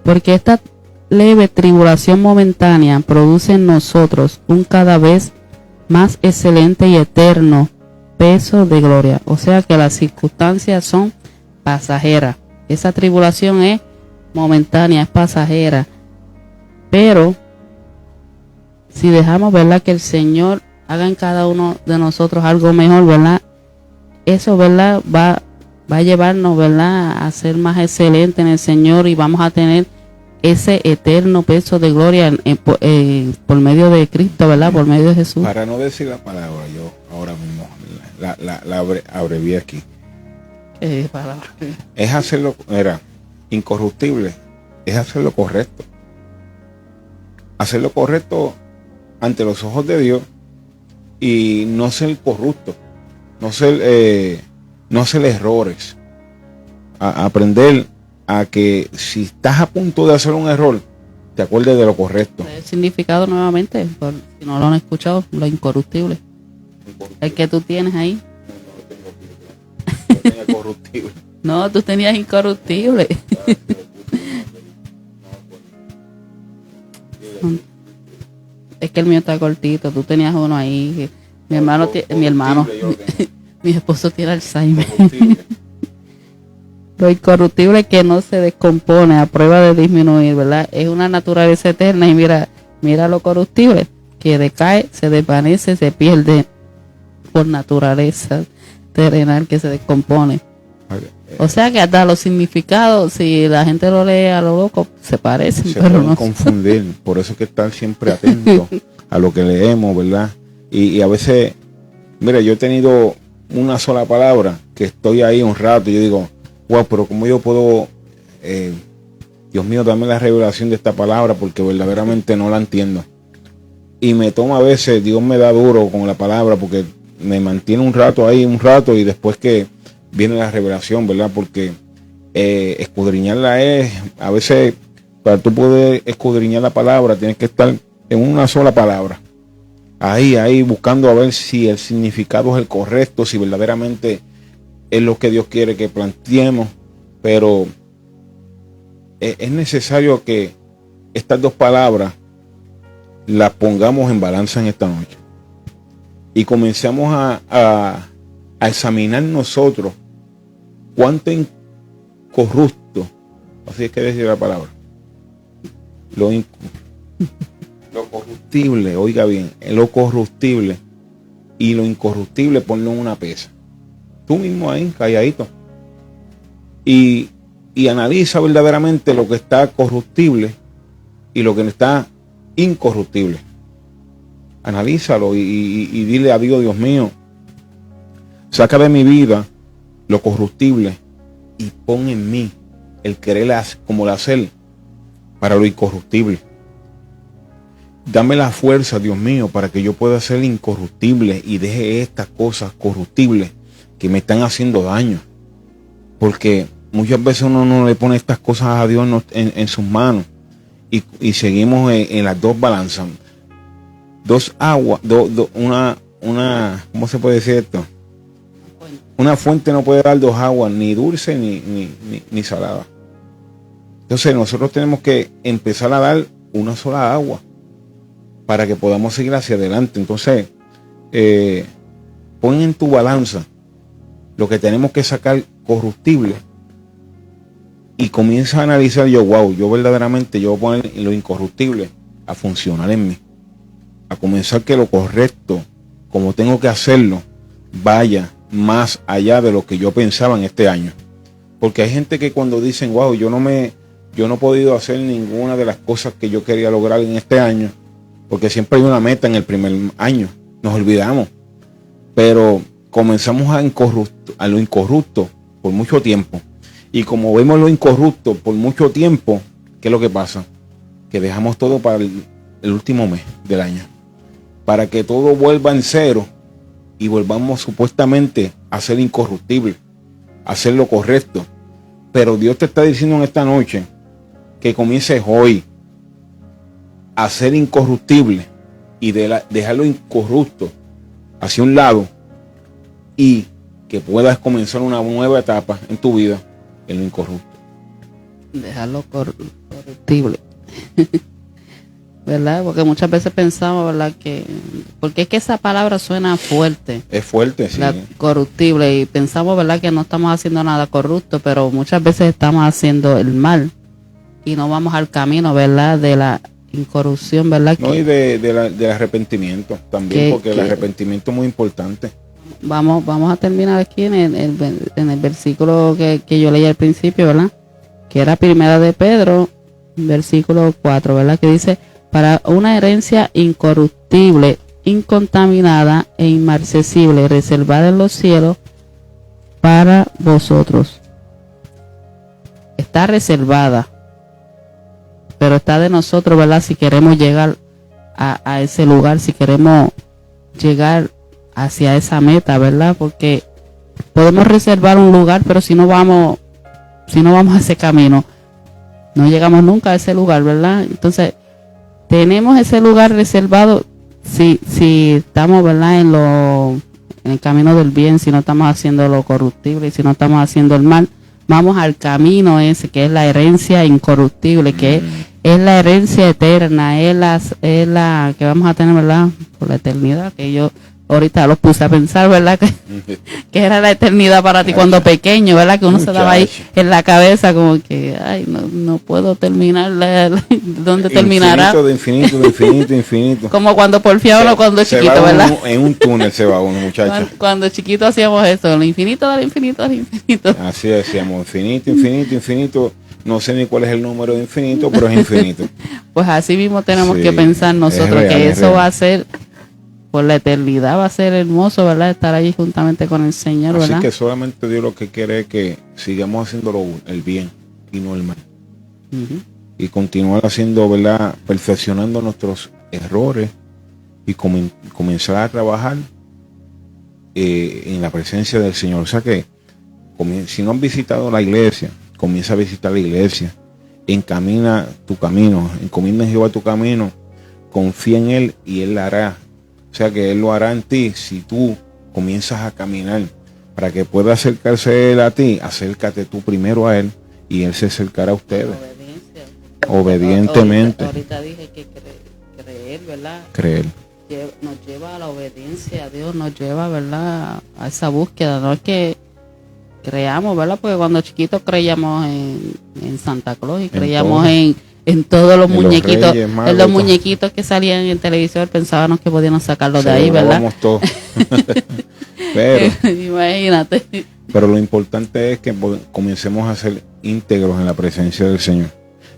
porque esta leve tribulación momentánea produce en nosotros un cada vez más excelente y eterno peso de gloria. O sea que las circunstancias son pasajeras. Esa tribulación es momentánea, es pasajera. Pero si dejamos, ¿verdad?, que el Señor haga en cada uno de nosotros algo mejor, ¿verdad? Eso, ¿verdad?, va a llevarnos, ¿verdad?, a ser más excelente en el Señor y vamos a tener ese eterno peso de gloria por medio de Cristo, ¿verdad?, por medio de Jesús. Para no decir la palabra, yo ahora mismo la abrevié aquí. ¿Qué palabra? Es hacerlo, incorruptible, es hacer lo correcto. Hacer lo correcto ante los ojos de Dios y no ser corrupto, no hacer errores. Aprender a que si estás a punto de hacer un error, te acuerdes de lo correcto. El significado nuevamente, por si no lo han escuchado, lo incorruptible. El que tú tienes ahí. No tenía corruptible. No, tú tenías incorruptible. Es que el mío está cortito, tú tenías uno ahí. Mi esposo tiene Alzheimer. Lo incorruptible que no se descompone a prueba de disminuir, ¿verdad? Es una naturaleza eterna y mira lo corruptible, que decae, se desvanece, se pierde por naturaleza terrenal que se descompone. O sea que hasta los significados, si la gente lo lee a lo loco, se parecen, se pero pueden confundir. Por eso es que estar siempre atentos a lo que leemos, ¿verdad? Y a veces, mira, yo he tenido una sola palabra que estoy ahí un rato y yo digo, wow, pero ¿cómo yo puedo, Dios mío, dame la revelación de esta palabra? Porque verdaderamente no la entiendo. Y me toma a veces, Dios me da duro con la palabra porque me mantiene un rato y después que viene la revelación, ¿verdad? Porque escudriñarla es, a veces, para tú poder escudriñar la palabra, tienes que estar en una sola palabra. Ahí, buscando a ver si el significado es el correcto, si verdaderamente es lo que Dios quiere que planteemos. Pero es necesario que estas dos palabras las pongamos en balanza en esta noche. Y comencemos a examinar nosotros cuánto incorrupto, así es que decir la palabra, lo corruptible, oiga bien, lo corruptible y lo incorruptible, ponlo en una pesa. Tú mismo ahí, calladito. Y analiza verdaderamente lo que está corruptible y lo que está incorruptible. Analízalo y dile a Dios, Dios mío, saca de mi vida lo corruptible y pon en mí el querer como el hacer para lo incorruptible. Dame la fuerza, Dios mío, para que yo pueda ser incorruptible y deje estas cosas corruptibles que me están haciendo daño. Porque muchas veces uno no le pone estas cosas a Dios en sus manos y seguimos en las dos balanzas. Dos aguas, una, ¿cómo se puede decir esto? Una fuente no puede dar dos aguas, ni dulce ni salada. Entonces nosotros tenemos que empezar a dar una sola agua para que podamos seguir hacia adelante. Entonces, pon en tu balanza lo que tenemos que sacar corruptible y comienza a analizar yo verdaderamente yo voy a poner lo incorruptible a funcionar en mí. A comenzar que lo correcto, como tengo que hacerlo, vaya más allá de lo que yo pensaba en este año. Porque hay gente que cuando dicen, yo no he podido hacer ninguna de las cosas que yo quería lograr en este año, porque siempre hay una meta en el primer año, nos olvidamos. Pero comenzamos a lo incorrupto por mucho tiempo. Y como vemos lo incorrupto por mucho tiempo, ¿qué es lo que pasa? Que dejamos todo para el último mes del año. Para que todo vuelva en cero y volvamos supuestamente a ser incorruptible, a hacer lo correcto. Pero Dios te está diciendo en esta noche que comiences hoy a ser incorruptible y dejarlo incorrupto hacia un lado y que puedas comenzar una nueva etapa en tu vida en lo incorrupto. Dejarlo corruptible. ¿Verdad? Porque muchas veces pensamos, ¿verdad? Porque es que esa palabra suena fuerte. Es fuerte, sí. Corruptible. Y pensamos, ¿verdad? Que no estamos haciendo nada corrupto, pero muchas veces estamos haciendo el mal. Y no vamos al camino, ¿verdad? De la incorrupción, ¿verdad? No, y del arrepentimiento también, porque el arrepentimiento es muy importante. Vamos a terminar aquí en el versículo que yo leí al principio, ¿verdad? Que era Primera de Pedro, versículo 4, ¿verdad? Que dice, para una herencia incorruptible, incontaminada e inmarcesible, reservada en los cielos para vosotros. Está reservada, pero está de nosotros, ¿verdad? Si queremos llegar a ese lugar, si queremos llegar hacia esa meta, ¿verdad? Porque podemos reservar un lugar, pero si no vamos a ese camino, no llegamos nunca a ese lugar, ¿verdad? Entonces, tenemos ese lugar reservado si estamos, ¿verdad?, en el camino del bien, si no estamos haciendo lo corruptible, si no estamos haciendo el mal, vamos al camino ese, que es la herencia incorruptible, que es la herencia eterna, es la que vamos a tener, ¿verdad?, por la eternidad, que yo ahorita los puse a pensar, ¿verdad?, que era la eternidad para ti cuando pequeño, ¿verdad?, que uno se daba ahí en la cabeza como que, ay, no puedo terminar, ¿dónde terminará? De infinito. Como cuando porfiaba uno cuando chiquito, ¿verdad? En un túnel se va uno, muchacho. Cuando chiquito hacíamos eso, lo infinito del infinito del infinito. Así decíamos, infinito. No sé ni cuál es el número de infinito, pero es infinito. Pues así mismo tenemos que pensar nosotros, que eso va a ser por la eternidad, va a ser hermoso, ¿verdad?, estar allí juntamente con el Señor, ¿verdad? Así que solamente Dios lo que quiere es que sigamos haciendo el bien y no el mal. Y continuar haciendo, ¿verdad?, perfeccionando nuestros errores y comenzar a trabajar en la presencia del Señor. O sea que si no han visitado la iglesia, comienza a visitar la iglesia, encamina tu camino, encomienda en Jehová tu camino, confía en Él y Él la hará. O sea que Él lo hará en ti si tú comienzas a caminar. Para que pueda acercarse Él a ti, acércate tú primero a Él y Él se acercará a ustedes. Obedientemente. Ahorita dije que creer, ¿verdad? Creer. Nos lleva a la obediencia a Dios, nos lleva, ¿verdad?, a esa búsqueda. No es que creamos, ¿verdad? Porque cuando chiquitos creíamos en Santa Claus y creíamos en todos los muñequitos, los Reyes Magos, en los muñequitos que salían en televisor, pensábamos que podíamos sacarlos de ahí, ¿verdad? Todos. Pero imagínate. Pero lo importante es que comencemos a ser íntegros en la presencia del Señor.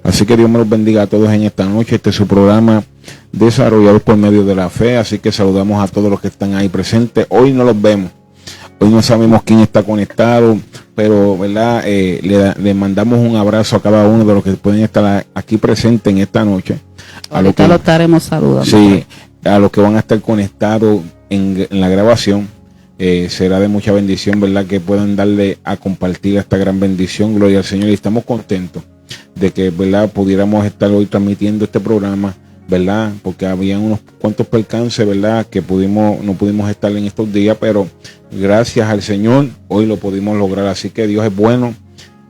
Así que Dios me los bendiga a todos en esta noche. Este es su programa desarrollado por medio de la fe. Así que saludamos a todos los que están ahí presentes. Hoy no los vemos. Hoy no sabemos quién está conectado, pero ¿verdad? Le mandamos un abrazo a cada uno de los que pueden estar aquí presentes en esta noche. Ahorita lo estaremos saludando. Sí, a los que van a estar conectados en la grabación. Será de mucha bendición, ¿verdad?, que puedan darle a compartir esta gran bendición. Gloria al Señor. Y estamos contentos de que, ¿verdad?, pudiéramos estar hoy transmitiendo este programa, ¿verdad?, porque había unos cuantos percances, ¿verdad?, que no pudimos estar en estos días, pero gracias al Señor hoy lo pudimos lograr. Así que Dios es bueno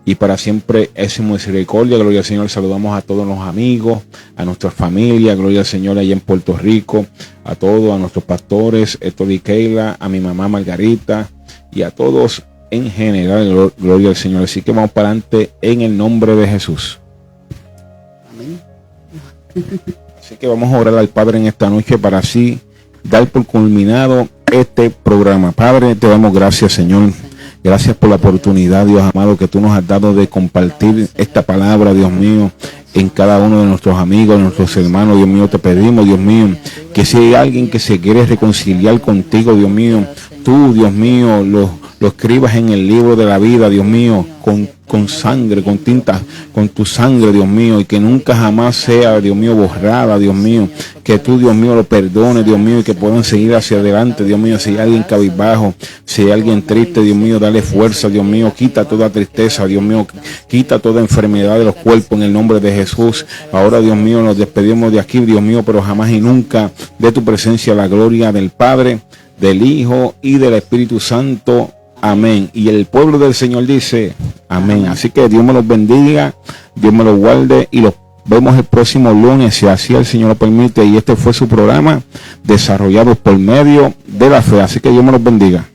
y para siempre es su misericordia. Gloria al Señor. Saludamos a todos los amigos, a nuestra familia, gloria al Señor, allá en Puerto Rico, a todos, a nuestros pastores, Héctor y Keila, a mi mamá Margarita y a todos en general, gloria al Señor. Así que vamos para adelante en el nombre de Jesús. Amén. Así que vamos a orar al Padre en esta noche para así dar por culminado este programa. Padre, te damos gracias, Señor. Gracias por la oportunidad, Dios amado, que tú nos has dado de compartir esta palabra, Dios mío, en cada uno de nuestros amigos, de nuestros hermanos. Dios mío, te pedimos, Dios mío, que si hay alguien que se quiere reconciliar contigo, Dios mío, tú, Dios mío, lo escribas en el libro de la vida, Dios mío, con sangre, con tinta, con tu sangre, Dios mío, y que nunca jamás sea, Dios mío, borrada, Dios mío, que tú, Dios mío, lo perdones, Dios mío, y que puedan seguir hacia adelante, Dios mío. Si hay alguien cabizbajo, si hay alguien triste, Dios mío, dale fuerza, Dios mío, quita toda tristeza, Dios mío, quita toda enfermedad de los cuerpos en el nombre de Jesús. Ahora, Dios mío, nos despedimos de aquí, Dios mío, pero jamás y nunca de tu presencia, la gloria del Padre, del Hijo y del Espíritu Santo. Amén. Y el pueblo del Señor dice amén. Así que Dios me los bendiga, Dios me los guarde y los vemos el próximo lunes, si así el Señor lo permite. Y este fue su programa desarrollado por medio de la fe. Así que Dios me los bendiga.